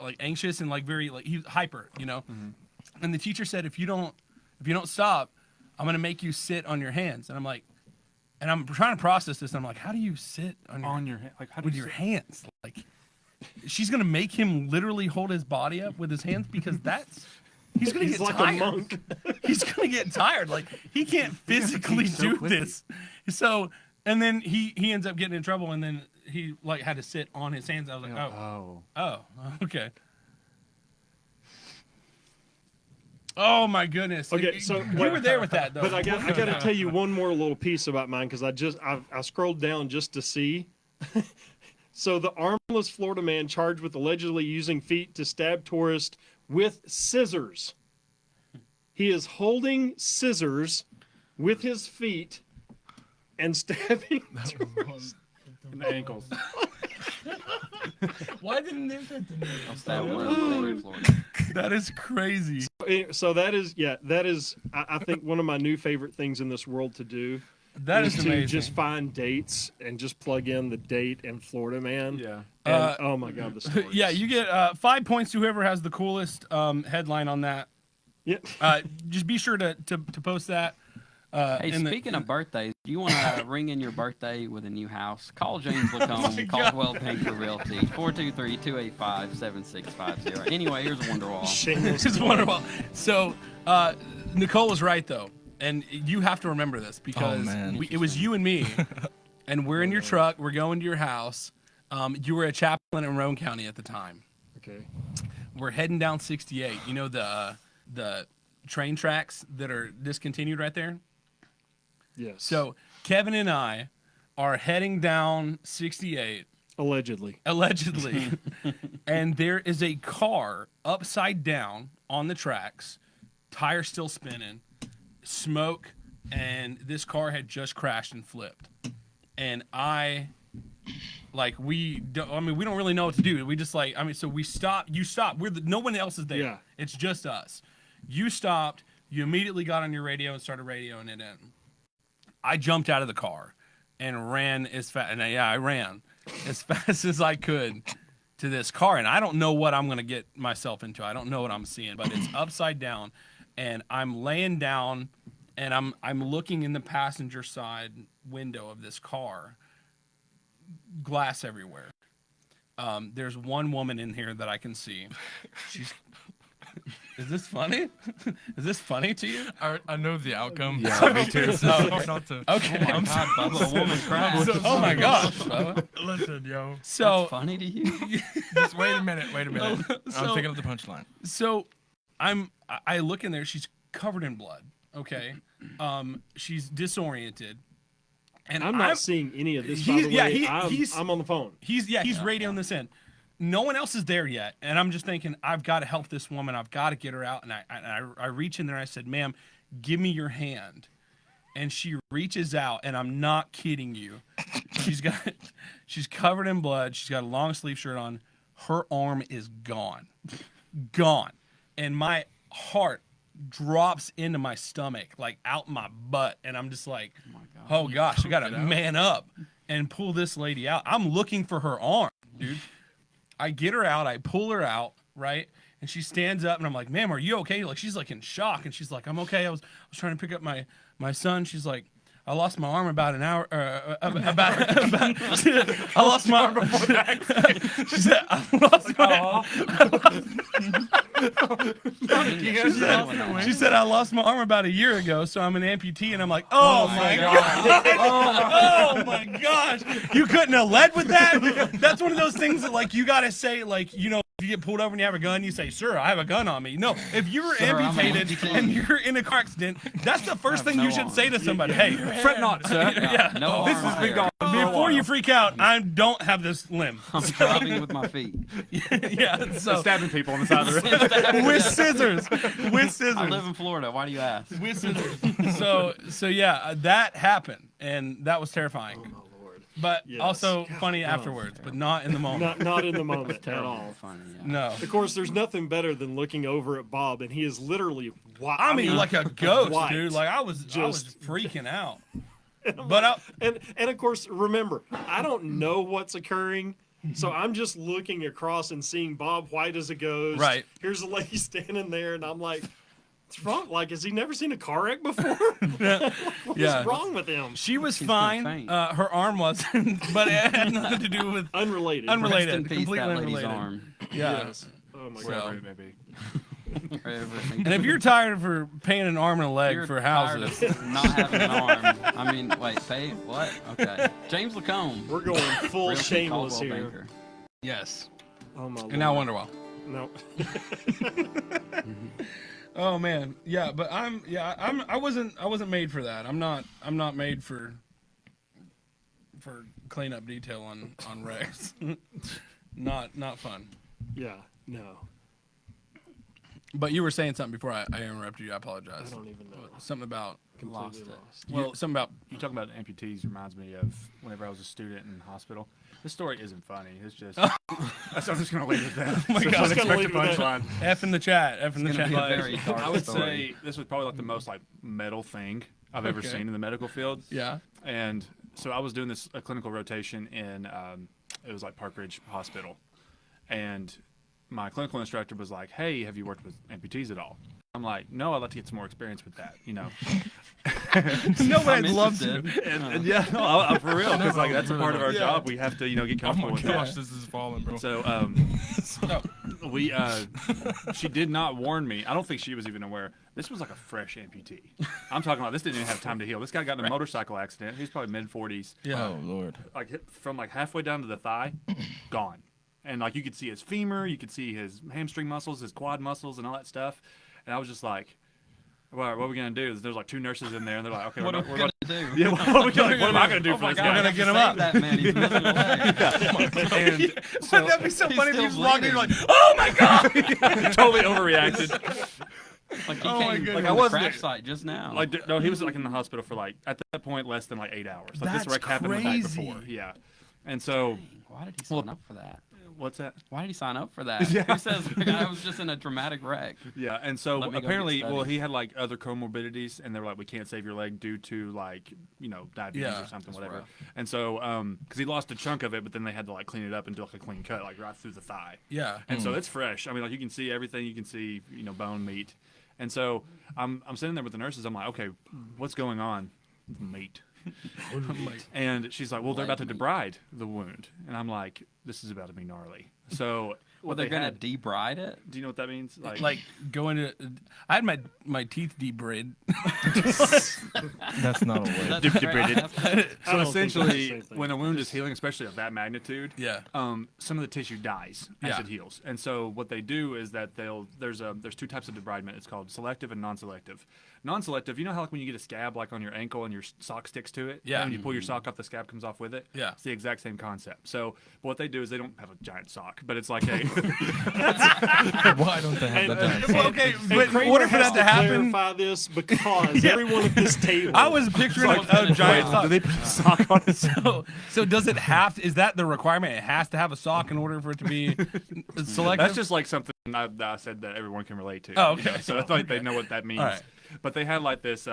like anxious and like very like he was hyper, you know. And the teacher said, if you don't stop, I'm gonna make you sit on your hands. And I'm like, and I'm trying to process this. And I'm like, how do you sit on your Like, how do with you your say- hands? Like, she's gonna make him literally hold his body up with his hands because he's gonna He's get like tired. a monk. He's gonna get tired. Like he can't physically so do quickly. this. So and then he ends up getting in trouble, and then he like had to sit on his hands. I was like, oh, okay. Oh my goodness. Okay, so you were there with that though. But I got to tell you one more little piece about mine because I scrolled down just to see. So the armless Florida man charged with allegedly using feet to stab tourist with scissors. He is holding scissors with his feet and stabbing tourists. In the ankles. Why didn't they say to me? I'll stab one in Florida. That is crazy. So that is I think one of my new favorite things in this world to do. That is to amazing. just find dates and just plug in the date and Florida man. Yeah. And, oh my God, the stories. Yeah, you get 5 points to whoever has the coolest headline on that. Yeah. Just be sure to post that. Hey, speaking of birthdays, if you want to ring in your birthday with a new house, call James LaCombe, Caldwell Banker Realty, 423-285-7650. Anyway, here's Wonderwall. Shameless. It's Wonderwall. So Nicole was right though, and you have to remember this because man. it was you and me, and we're in your truck. We're going to your house. You were a chaplain in Roane County at the time. Okay. We're heading down 68. You know the train tracks that are discontinued right there? Yes. So Kevin and I are heading down 68, allegedly. and there is a car upside down on the tracks, tire still spinning, smoke, and this car had just crashed and flipped. And we don't really know what to do. We just so we stop. You stop. No one else is there. Yeah. It's just us. You stopped. You immediately got on your radio and started radioing it in. I jumped out of the car and ran as fast. And I ran as fast as I could to this car. And I don't know what I'm going to get myself into. I don't know what I'm seeing, but it's upside down. And I'm laying down and I'm looking in the passenger side window of this car. Glass everywhere. There's one woman in here that I can see. Is this funny? Is this funny to you? I know the outcome. Yeah, me too. Not to, Okay. Oh my God, Bubba, a woman cries. Oh my gosh. Bubba. listen, yo. So That's funny to you? Just wait a minute. I'm So- thinking of the punchline. So I look in there. She's covered in blood. Okay. She's disoriented. And I'm not seeing any of this, by the way. I'm on the phone. He's radioing this in. No one else is there yet, and I'm just thinking, I've got to help this woman. I've got to get her out. And I reach in there. And I said, "Ma'am, give me your hand." And she reaches out, and I'm not kidding you. She's covered in blood. She's got a long sleeve shirt on. Her arm is gone, and my heart drops into my stomach, like out my butt, and I'm just like, "Oh gosh, I got to man up and pull this lady out." I'm looking for her arm, dude. I get her out, I pull her out, right? And she stands up and I'm like, "Ma'am, are you okay?" Like she's like in shock and she's like, "I'm okay. I was trying to pick up my son." She's like, "I lost my arm about an hour I lost my arm before that." She said, She said, "I lost my arm about a year ago, so I'm an amputee." And I'm like, "Oh my God. Oh my gosh. You couldn't have led with that?" That's one of those things that like you gotta say, like, you know, if you get pulled over and you have a gun, you say, "Sir, I have a gun on me." No, if you were amputated and you're in a car accident, that's the first thing you should say to somebody. "Hey, Fret not, sir. yeah, No This arm has been there. gone for a before while. you freak out, I don't have this limb." I'm driving with my feet. Yeah, so Stabbing people on the side of the road. with scissors, with scissors. I live in Florida. Why do you ask? With scissors. So yeah, that happened, and that was terrifying. Oh, my Lord. But Yes. also God, funny no. afterwards, but not in the moment. Not in the moment at all. Funny, yeah. No. Of course, there's nothing better than looking over at Bob, and he is literally white. I mean, like a ghost, white. dude. Like I was Just- freaking out. But and of course, remember, I don't know what's occurring, so I'm just looking across and seeing Bob white as a ghost. Right. Here's a lady standing there, and I'm like, What's wrong? Like, has he never seen a car wreck before? What's Yeah. wrong with him? She was She's fine. gonna faint. Her arm wasn't, but it had nothing to do with Unrelated. Unrelated. Rest in peace, completely that lady's unrelated. arm. Yeah. Yes. Oh my Wherever God. it may be. And if you're tired for paying an arm and a leg You're for tired houses, of not having an arm. I mean, wait, pay what? Okay, James LaCombe. We're going full Realty shameless Caldwell here. Banker. yes. Oh my And now Lord. Wonderwall. No. Oh man, yeah, but I wasn't made for that. I'm not made for cleanup detail on wrecks. not fun. Yeah. No. But you were saying something before I interrupted you. I I apologize. don't even know. Something about Completely Lost it. lost. Well, something about You talk about amputees reminds me of whenever I was a student in hospital. This story isn't funny. It's just I'm just gonna leave it at that. Oh my God. Just gonna leave it at that. F in the chat. F in the It's gonna chat. be a very dark I would story. say this was probably like the most like metal thing I've ever Okay. seen in the medical field. Yeah. And so I was doing a clinical rotation in it was like Park Ridge Hospital, and my clinical instructor was like, "Hey, have you worked with amputees at all?" I'm like, "No, I'd like to get some more experience with that." You know. No, but I'm I'd love to. interested. And yeah, no, I'm for real, because like that's a part of our Yeah. job. We have to get Oh comfortable my with gosh, that. this is falling, bro. So So, we she did not warn me. I don't think she was even aware. This was like a fresh amputee. I'm talking about this didn't even have time to heal. This guy got in a motorcycle accident. He was probably mid-40s. yeah. Oh Lord. Like from like halfway down to the thigh, gone. And like you could see his femur, you could see his hamstring muscles, his quad muscles, and all that stuff. And I was just like, "What are we gonna do?" There's like two nurses in there, and they're like, "Okay, What are we're we gonna gonna do? yeah, what am I gonna do Oh for my this God, guy?" We're gonna I have get to him save up. That man, he's missing a leg. And so Wouldn't that be so He's funny if you still just walked in and you're bleeding. like, oh my God! totally overreacted. Like he Oh my came goodness. from I the wasn't- crash site just now. Like no, he was like in the hospital for like at that point less than like 8 hours. Like That's this wreck happened the night crazy. before. Yeah. And so Dang, why did he sign up for that? what's that? Why did he sign up for that? Who says the guy was just in a traumatic wreck? Yeah, and so Let me go get apparently, well, studied. he had like other comorbidities, and they were like, we can't save your leg due to like diabetes Yeah, or something, that's whatever. rough. And so because he lost a chunk of it, but then they had to like clean it up and do like a clean cut, like right through the thigh. Yeah. And so it's fresh. I mean, like you can see everything. You can see bone, meat. And so I'm sitting there with the nurses. I'm like, okay, what's going on? Meat. And she's like, well, they're about to Leg meat. debride the wound. And I'm like, this is about to be gnarly. So Well, what they're they gonna had, debride it. do you know what that means? Like going to, I had my teeth debrid. That's not a word. That's Dip- great. debrided. That's- I So don't think that's the essentially, same thing. when a wound is healing, especially of that magnitude, Yeah. some of the tissue dies as Yeah. it heals. And so what they do is that there's two types of debridement. It's called selective and non-selective. Non-selective, you know how like when you get a scab like on your ankle and your sock sticks to it? Yeah. And when you pull your sock off, the scab comes off with it? Yeah. It's the exact same concept. So what they do is they don't have a giant sock, but it's like a Why don't they have that? Well, okay, And but in Kramer order for has that to happen, clarify this because everyone at this table. I was picturing a giant sock. do they put a sock on it? So does it have to, is that the requirement? It has to have a sock in order for it to be selective? That's just like something I said that everyone can relate to. Oh, okay. So it's like they know what that means. All right. But they had like this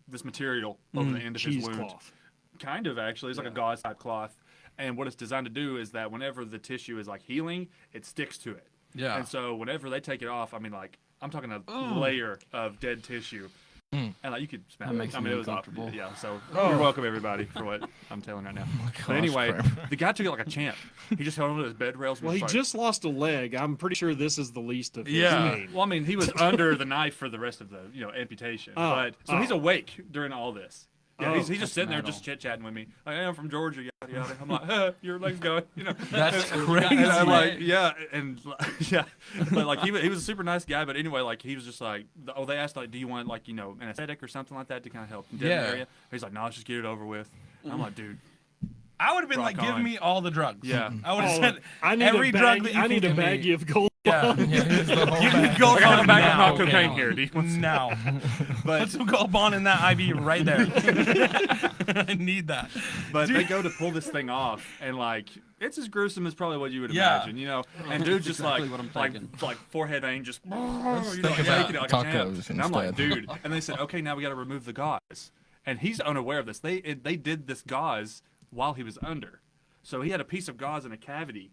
this material over the end of his wound. cheesecloth. Kind of actually. It's like a gauze type cloth. And what it's designed to do is that whenever the tissue is like healing, it sticks to it. Yeah. And so whenever they take it off, I mean like I'm talking a layer of dead tissue. And like you could smell That it. makes I me mean it was uncomfortable. Yeah, so you're welcome everybody for what I'm telling right now. But anyway, the guy took it like a champ. He just held onto his bed rails. and Well, was he like- just lost a leg. I'm pretty sure this is the least of his Yeah. pain. Well, I mean, he was under the knife for the rest of the amputation. Oh, But so he's awake during all this. Yeah, Oh, he's just that's sitting there metal. just chit chatting with me. Like, hey, I'm from Georgia, yada yada. I'm like, your leg's going, That's And crazy. I'm like, Right. yeah, and yeah, but like he was a super nice guy. But anyway, like he was just like, they asked like, do you want like anesthetic or something like that to kind of help in the Yeah. area? He's like, no, let's just get it over with. And I'm like, dude, I would have been Rock like, give on. me all the drugs. Yeah. I would have Oh, said, I need every a drug bag. that you I can need a give me. baggie of gold. Yeah. Yeah, here's the whole Give me bag. gold I got a bond bag of now. not cocaine here. Do you want some? Now. But Put some gold bond in that IV right there. I need that. But they go to pull this thing off, and like it's as gruesome as probably what you would Yeah. imagine, And dude's just exactly like, what I'm like, thinking. like forehead vein, just think like, about making it like a champ. tacos And I'm like, instead. dude. And they said, okay, now we got to remove the gauze, and he's unaware of this. They did this gauze while he was under, so he had a piece of gauze in a cavity,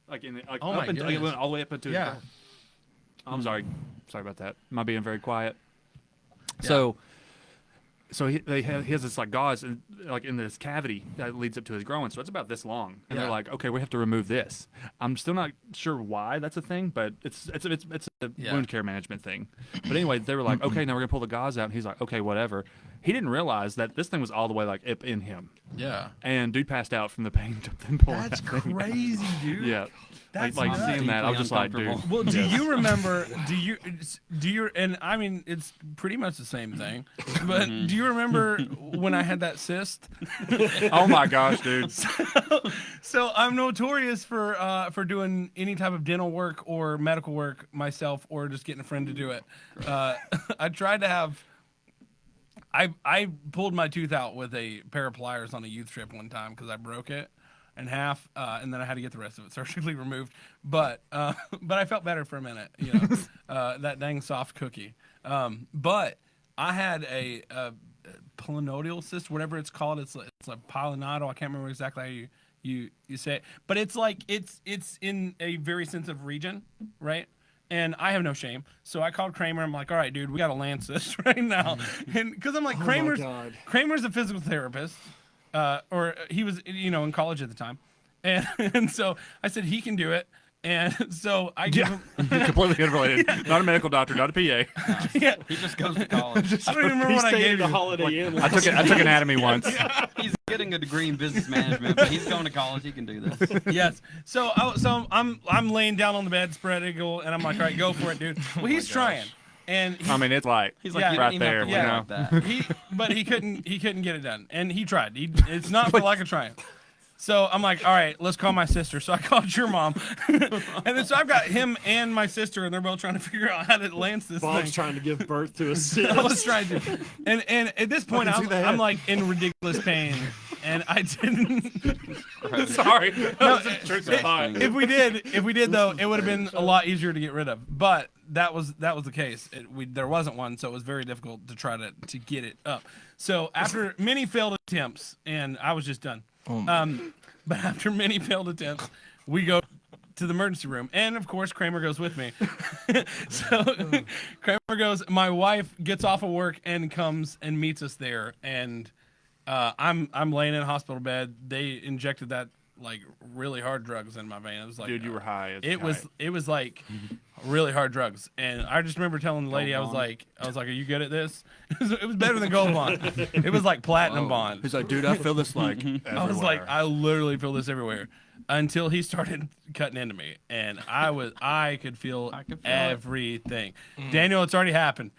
like in like Oh up my into, like, it goodness. went all the way up into his Yeah. brain. I'm sorry about that. Am I being very quiet? Yeah. So he has this like gauze in this cavity that leads up to his groin, so it's about this long. And they're like, okay, we have to remove this. I'm still not sure why that's a thing, but it's a wound care management thing. But anyway, they were like, okay, now we're gonna pull the gauze out, and he's like, okay, whatever. He didn't realize that this thing was all the way like up in him. Yeah. And dude passed out from the pain to then pulling That's that thing out. crazy, dude. Yeah. That's like nuts. seeing that, I was just like, dude. Uncomfortable. Well, do you remember? Do you? And I mean, it's pretty much the same thing. But do you remember when I had that cyst? Oh my gosh, dude. So I'm notorious for doing any type of dental work or medical work myself, or just getting a friend to do it. I tried to have. I pulled my tooth out with a pair of pliers on a youth trip one time because I broke it in half, and then I had to get the rest of it surgically removed. But I felt better for a minute, you know, that dang soft cookie. But I had a pilonidal cyst, whatever it's called. It's a pilonidal. I can't remember exactly how you say it, but it's like it's in a very sensitive region, right? And I have no shame, so I called Kramer. I'm like, all right, dude, we got to lance this right now, and because I'm like, Kramer's a physical therapist, or he was, you know, in college at the time, and so I said he can do it, and so I give him Completely unrelated. Not a medical doctor, not a PA. yeah. He just goes to college. I don't even remember what I stayed gave at a you. Holiday Inn. I took anatomy once. He's getting a degree in business management, but he's going to college. He can do this. Yes. So I'm laying down on the bed, spread eagle, and I'm like, all right, go for it, dude. Well, he's trying, and I mean, it's like He's like, Yeah. you right don't even there, have to you look know. like that. but he couldn't get it done, and he tried. It's not for lack of trying. So I'm like, all right, let's call my sister. So I called your mom, and then so I've got him and my sister, and they're both trying to figure out how to lance this Bob's thing. trying to give birth to a cyst. I was trying to, and at this point, I'm like in ridiculous pain, and I didn't. Sorry. No, Disgusting. if we did though, it would have been a lot easier to get rid of. But that was the case. There wasn't one, so it was very difficult to try to get it up. So after many failed attempts, and I was just done. But after many failed attempts, we go to the emergency room, and of course Kramer goes with me. So Kramer goes. My wife gets off of work and comes and meets us there, and I'm laying in a hospital bed. They injected that like really hard drugs in my vein. It was like, Dude, you were high. as It was kite. like really hard drugs, and I just remember telling the lady, I was like, are you good at this? It was better than Gold Bond. It was like platinum Whoa. bond. He's like, dude, I feel this like I was like, everywhere. I literally feel this everywhere. Until he started cutting into me, and I could feel I could feel it. everything. Daniel, it's already happened.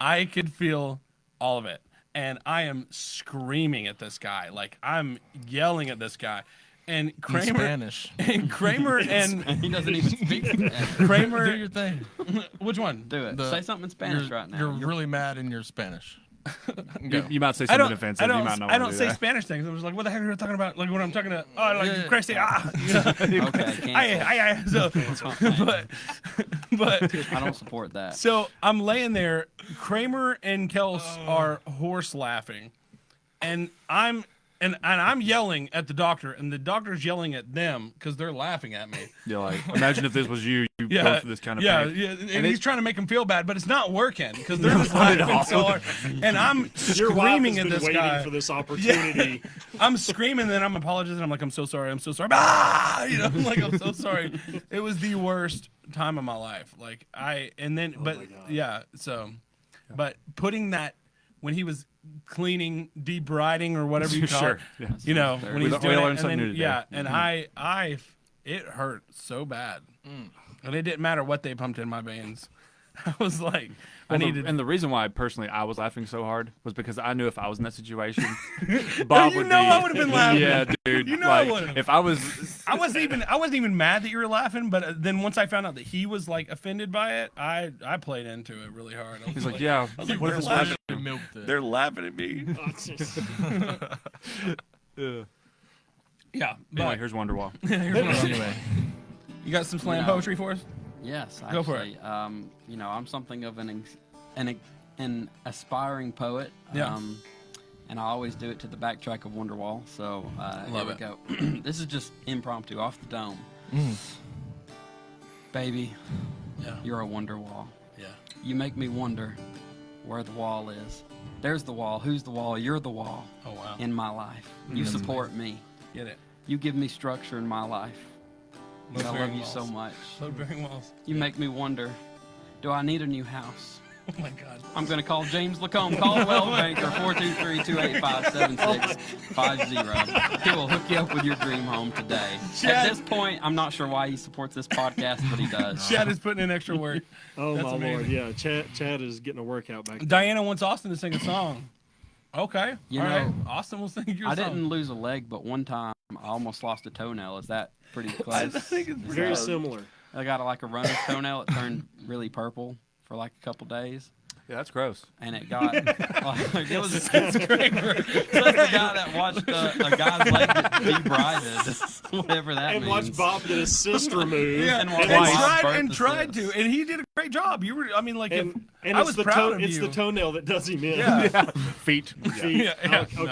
I could feel all of it, and I am screaming at this guy, like I'm yelling at this guy, and In Kramer Spanish. and Kramer and He doesn't even speak Spanish. Kramer. Do your thing. Which one? Do it. The- Say something in Spanish You're, right now. you're really mad in your Spanish. Go. You might say I something don't. offensive. I don't. You might not I want don't to say do that. Spanish things. I was like, "What the heck are you talking about?" Like when I'm talking to, like Yeah. crazy, you know? Okay, So, but I don't support that. so I'm laying there. Kramer and Kels are horse laughing, and I'm yelling at the doctor, and the doctor's yelling at them because they're laughing at me. You're like, imagine if this was you go through this kind of pain. And he's trying to make him feel bad, but it's not working because they're just laughing so hard, and I'm Your wife screaming has at been this waiting guy. for this opportunity. I'm screaming, and then I'm apologizing. I'm like, I'm so sorry. Ah! You know, I'm like, I'm so sorry. It was the worst time of my life. Like but putting that when he was cleaning, debriding, or whatever you call Sure, it, yeah. you know, when We he's learned doing it, and something then, new today. yeah, and it hurt so bad, and it didn't matter what they pumped in my veins. I was like, And the reason why personally I was laughing so hard was because I knew if I was in that situation, Bob would be. I would have been laughing. Yeah, dude. You know I like, would've. if I was. I wasn't even mad that you were laughing, but then once I found out that he was like offended by it, I played into it really hard. I was He's like, yeah. I was like, what they're if this laughing. was- Milked it. They're laughing at me. Yeah. Anyway, But here's Wonderwall. Anyway, you got some slam You know, poetry for us? Yes, actually. Go for it. You know, I'm something of an aspiring poet. Yeah. And I always do it to the backtrack of Wonderwall. So Love here we it. go. This is just impromptu, off the dome. Baby, Yeah. You're a Wonderwall. Yeah. You make me wonder where the wall is. There's the wall. Who's the wall? You're the wall Oh, wow. in my life. You support me. Get it. You give me structure in my life. I love Load-bearing you so walls. much. Load-bearing walls. You make me wonder, do I need a new house? Oh, my God. I'm going to call James LaCombe, Caldwell Banker, 423-285-7650. He will hook you up with your dream home today. Chad. At this point, I'm not sure why he supports this podcast, but he does. Chad is putting in extra work. Oh That's my Lord, amazing. yeah. Chad is getting a workout back there. Diana wants Austin to sing a song. Okay. You All know, right. Austin will sing your I song. didn't lose a leg, but one time I almost lost a toenail. Is that pretty close? I think it's pretty Very close. similar. I got like a runner's toenail. It turned really purple for like a couple days. Yeah, that's gross. And it got like, it was it's great. So that's the guy that watched a guy's leg get debrided, whatever that And means. watch Bob get his cyst removed. Yeah, And and, watch tried, Bob birth and the tried cyst. to, and he did a great job. You were, I mean, like, And if, I it's was the proud of it's you. the toenail that does him in. Yeah. Feet. Feet. Yeah, Okay, no.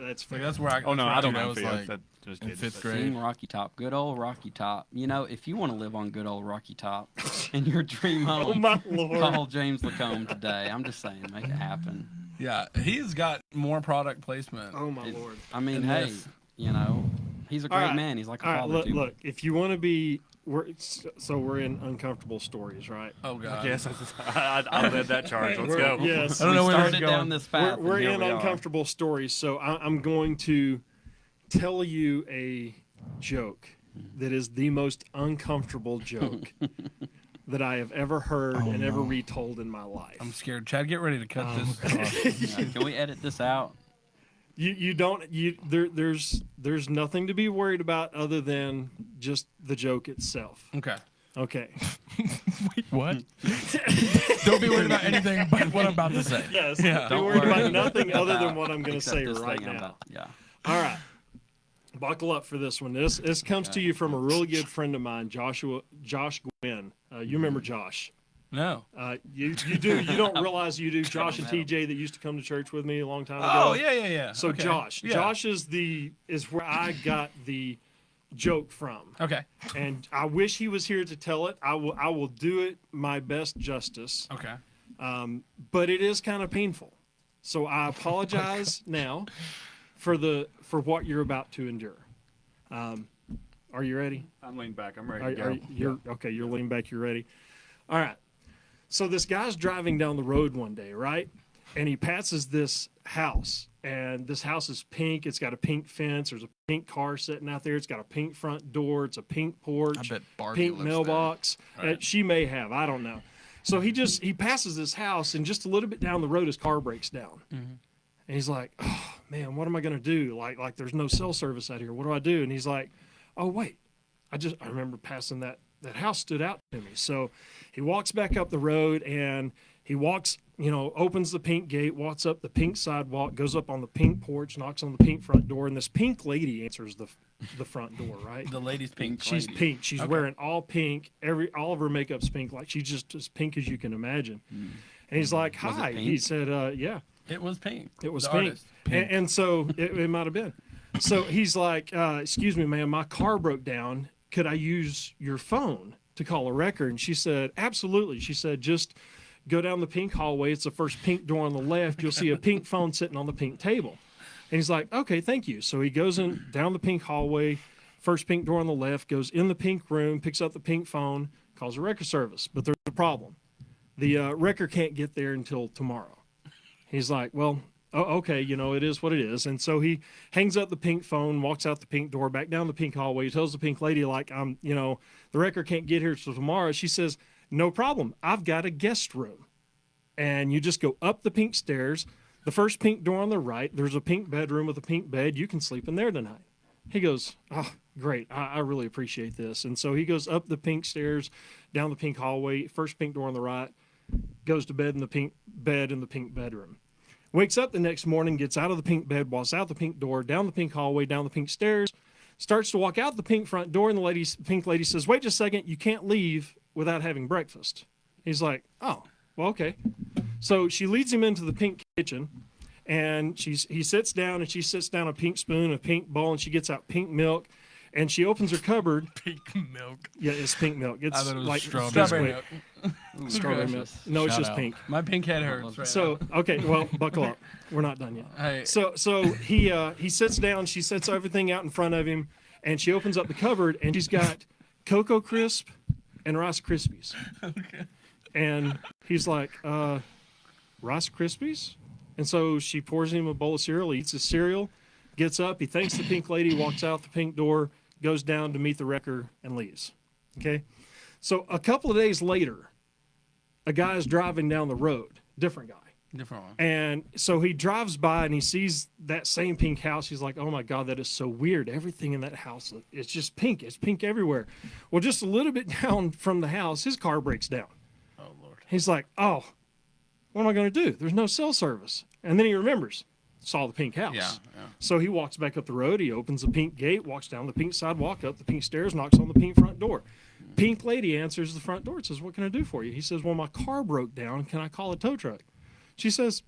that's fair. Like, that's where I. Oh no, I don't That know. was Feet. like That just in kidding. fifth But- grade. King Rocky Top, good old Rocky Top. You know, if you want to live on good old Rocky Top in your dream Oh home, my Lord. call James LaCombe today. I'm just saying, make it happen. Yeah, he's got more product placement. Oh my Lord. I mean, And hey, this. you know, he's a All great right. man. He's like a All right, father look, to me. look. If you want to be, we're in uncomfortable stories, right? Oh God. Yes, I led that charge. Let's go. Yes. I don't know we where this is started going. down this path. We're and here in we are. uncomfortable stories, so I'm going to tell you a joke that is the most uncomfortable joke that I have ever heard and ever retold in my life. I'm scared. Chad, get ready to cut Oh, this. Yeah, can we edit this out? There's nothing to be worried about other than just the joke itself. Okay. Okay. Wait, what? Don't be worried about anything but what I'm about to say. Yes. Yeah. Don't Don't worry worry about nothing other than about what I'm going to except say this right thing I'm now. about- yeah. All right. Buckle up for this one. This comes to you from a really good friend of mine, Josh Gwynn. You remember Josh? No. You do. You don't realize you do. Josh and TJ that used to come to church with me a long time ago. Oh yeah. So Okay. Josh, Yeah. Josh is where I got the joke from, Okay. and I wish he was here to tell it. I will do it my best justice, Okay. but it is kind of painful. So I apologize now for what you're about to endure. Are you ready? I'm leaning back. I'm ready to go. You're okay. You're leaning back. You're ready. All right. So this guy's driving down the road one day, right? And he passes this house, and this house is pink. It's got a pink fence. There's a pink car sitting out there. It's got a pink front door. It's a pink porch. I bet Barbie pink lives mailbox. Right. She may have. I don't know. So he passes this house, and just a little bit down the road, his car breaks down. And he's like, "Oh man, what am I gonna do? Like there's no cell service out here. What do I do?" And he's like, "Oh wait, I remember passing that house stood out to me." So he walks back up the road, and he walks, opens the pink gate, walks up the pink sidewalk, goes up on the pink porch, knocks on the pink front door, and this pink lady answers the front door, right? The lady's pink. She's lady. pink. She's Okay. wearing all pink. All of her makeup's pink. Like she's just as pink as you can imagine. And he's like, Was it "Hi." pink? He said, "Yeah, It was pink. it was The pink." artist. And so it might have been. So he's like, "Excuse me, ma'am, my car broke down. Could I use your phone to call a wrecker?" And she said, "Absolutely." She said, "Just go down the pink hallway. It's the first pink door on the left. You'll see a pink phone sitting on the pink table." And he's like, "Okay, thank you." So he goes in down the pink hallway, first pink door on the left, goes in the pink room, picks up the pink phone, calls a wrecker service. But there's a problem. The wrecker can't get there until tomorrow. He's like, "Well, okay, it is what it is." And so he hangs up the pink phone, walks out the pink door, back down the pink hallway. He tells the pink lady, like, the wrecker can't get here till tomorrow. She says, "No problem. I've got a guest room." And you just go up the pink stairs, the first pink door on the right. There's a pink bedroom with a pink bed. You can sleep in there tonight. He goes, "Oh, great. I really appreciate this." And so he goes up the pink stairs, down the pink hallway, first pink door on the right, goes to bed in the pink bed in the pink bedroom. Wakes up the next morning, gets out of the pink bed, walks out the pink door, down the pink hallway, down the pink stairs, starts to walk out the pink front door, and the pink lady says, "Wait just a second, you can't leave without having breakfast." He's like, "Oh, well, okay." So she leads him into the pink kitchen, and he sits down, and she sits down a pink spoon, a pink bowl, and she gets out pink milk, And she opens her cupboard. Pink milk. Yeah, it's pink milk. It's I thought it was like strawberry milk. Strawberry milk. No, it's Shout just out. pink. My pink head hurts. Right So okay, well, buckle up. We're not done yet. Hey. So he sits down. She sets everything out in front of him, and she opens up the cupboard, and she's got Cocoa Crisp and Rice Krispies. Okay. And he's like, Rice Krispies? And so she pours him a bowl of cereal. He eats his cereal, gets up. He thanks the pink lady, walks out the pink door, goes down to meet the wrecker, and leaves. Okay? So a couple of days later, a guy is driving down the road, different guy. Different one. And so he drives by and he sees that same pink house. He's like, oh my God, that is so weird. Everything in that house, it's just pink. It's pink everywhere. Well, just a little bit down from the house, his car breaks down. Oh, Lord. He's like, oh, what am I going to do? There's no cell service. And then he remembers, saw the pink house. Yeah. So he walks back up the road. He opens the pink gate, walks down the pink sidewalk, up the pink stairs, knocks on the pink front door. Pink lady answers the front door and says, what can I do for you? He says, well, my car broke down. Can I call a tow truck? She says,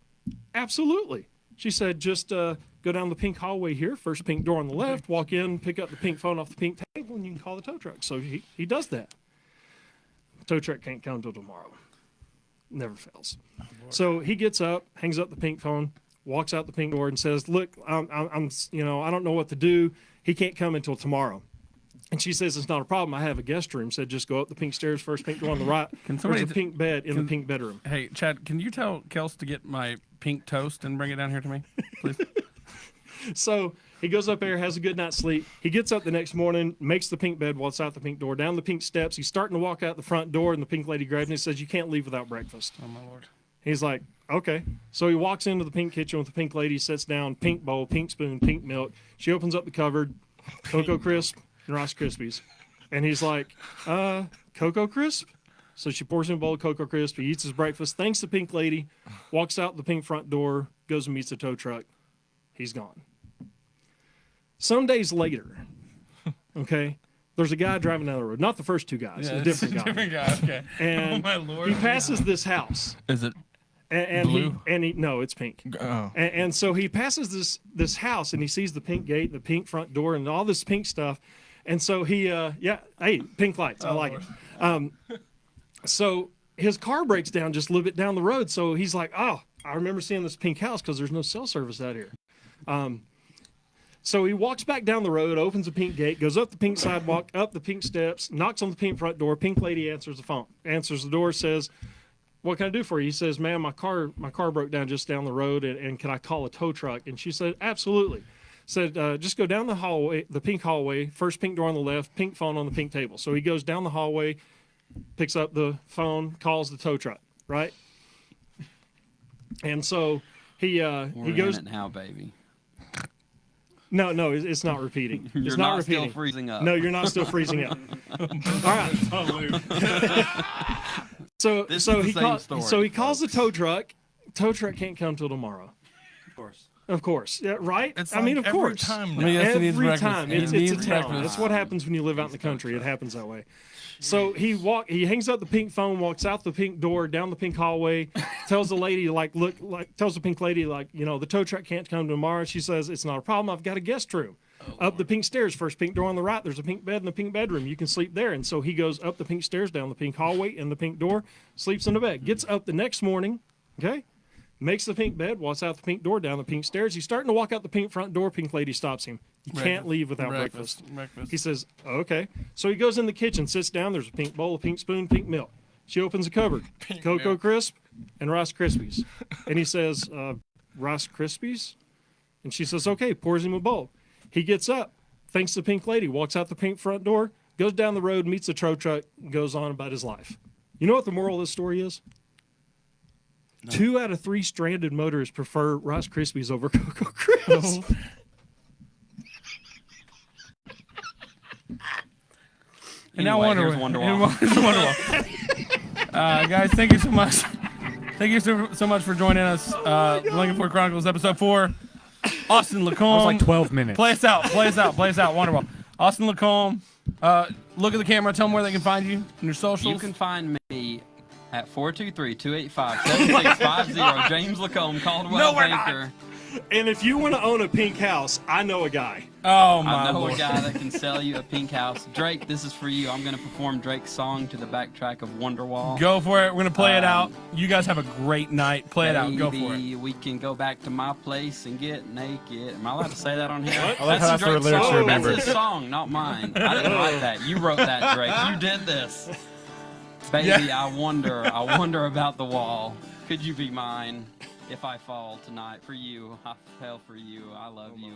absolutely. She said, just go down the pink hallway here, first pink door on the left, walk in, pick up the pink phone off the pink table, and you can call the tow truck. So he does that. Tow truck can't come till tomorrow. Never fails. So he gets up, hangs up the pink phone, walks out the pink door, and says, "Look, I'm I don't know what to do. He can't come until tomorrow." And she says, "It's not a problem. I have a guest room." Said, "Just go up the pink stairs, first pink door on the right. There's a pink bed in the pink bedroom." Hey, Chad, can you tell Kels to get my pink toast and bring it down here to me, please? So he goes up there, has a good night's sleep. He gets up the next morning, makes the pink bed, walks out the pink door, down the pink steps. He's starting to walk out the front door, and the pink lady grabs him and says, "You can't leave without breakfast." Oh, my Lord. He's like, okay. So he walks into the pink kitchen with the pink lady, sits down, pink bowl, pink spoon, pink milk. She opens up the cupboard, Cocoa Crisp and Rice Krispies. And he's like, Cocoa Crisp? So she pours him a bowl of Cocoa Crisp. He eats his breakfast, thanks the pink lady, walks out the pink front door, goes and meets the tow truck. He's gone. Some days later, okay, there's a guy driving down the road. Not the first two guys, a different guy. Different guy, okay. And Oh, my Lord. he passes this house. Is it? And Blue? he no, it's pink. Oh. And so he passes this house and he sees the pink gate, the pink front door, and all this pink stuff. And so he hey, pink lights, I like it. So his car breaks down just a little bit down the road. So he's like, oh, I remember seeing this pink house because there's no cell service out here. So he walks back down the road, opens the pink gate, goes up the pink sidewalk, up the pink steps, knocks on the pink front door. Pink lady answers the door, says, "What can I do for you?" He says, "Ma'am, my car broke down just down the road, and can I call a tow truck?" And she said, "Absolutely." Said, "Just go down the hallway, the pink hallway, first pink door on the left, pink phone on the pink table." So he goes down the hallway, picks up the phone, calls the tow truck, right? And so he goes. In it now, baby. No, it's not repeating. You're It's not repeating. still freezing up. No, you're not still freezing up. All right. So This so is the he same calls story, so he calls the tow truck. Tow truck can't come till tomorrow. Of course. Of course, yeah, right? It's I mean, like of every course. time I mean, yes, it needs Every breakfast. time, It it's needs a talent. breakfast. That's what happens when you live out in the country. It happens that way. So he hangs up the pink phone, walks out the pink door, down the pink hallway, tells the lady tells the pink lady the tow truck can't come tomorrow. She says, "It's not a problem. I've got a guest room." Up the pink stairs, first pink door on the right, there's a pink bed in the pink bedroom. You can sleep there. And so he goes up the pink stairs, down the pink hallway, in the pink door, sleeps in the bed. Gets up the next morning, okay? Makes the pink bed, walks out the pink door, down the pink stairs. He's starting to walk out the pink front door. Pink lady stops him. You can't leave without breakfast. He says, okay. So he goes in the kitchen, sits down. There's a pink bowl, a pink spoon, pink milk. She opens a cupboard. Cocoa Crisp and Rice Krispies. And he says, Rice Krispies? And she says, okay, pours him a bowl. He gets up, thanks the pink lady, walks out the pink front door, goes down the road, meets the tow truck, goes on about his life. You know what the moral of this story is? No. 2 out of 3 stranded motorists prefer Rice Krispies over Cocoa Crisp. Oh. And now Anyway, here's Wonderwall. Guys, thank you so much. Thank you so much for joining us. Lincoln Fort Chronicles, episode 4. Austin LaCombe. That was like 12 minutes. Play us out. Wonderwall. Austin LaCombe. Look at the camera. Tell them where they can find you and your socials. You can find me at 423-285-7650. James LaCombe, Caldwell No, we're Banker. And if you want to own a pink house, I know a guy. Oh my I know Lord. a guy that can sell you a pink house. Drake, this is for you. I'm going to perform Drake's song to the backtrack of Wonderwall. Go for it. We're gonna play it out. You guys have a great night. Play it out. Go for it. Baby, we can go back to my place and get naked. Am I allowed to say that on here? I like how that's the lyrics to remember. That's his song, not mine. I didn't write that. You wrote that, Drake. You did this. Baby, Yeah. I wonder about the wall. Could you be mine if I fall tonight? For you, I fell for you. I love you.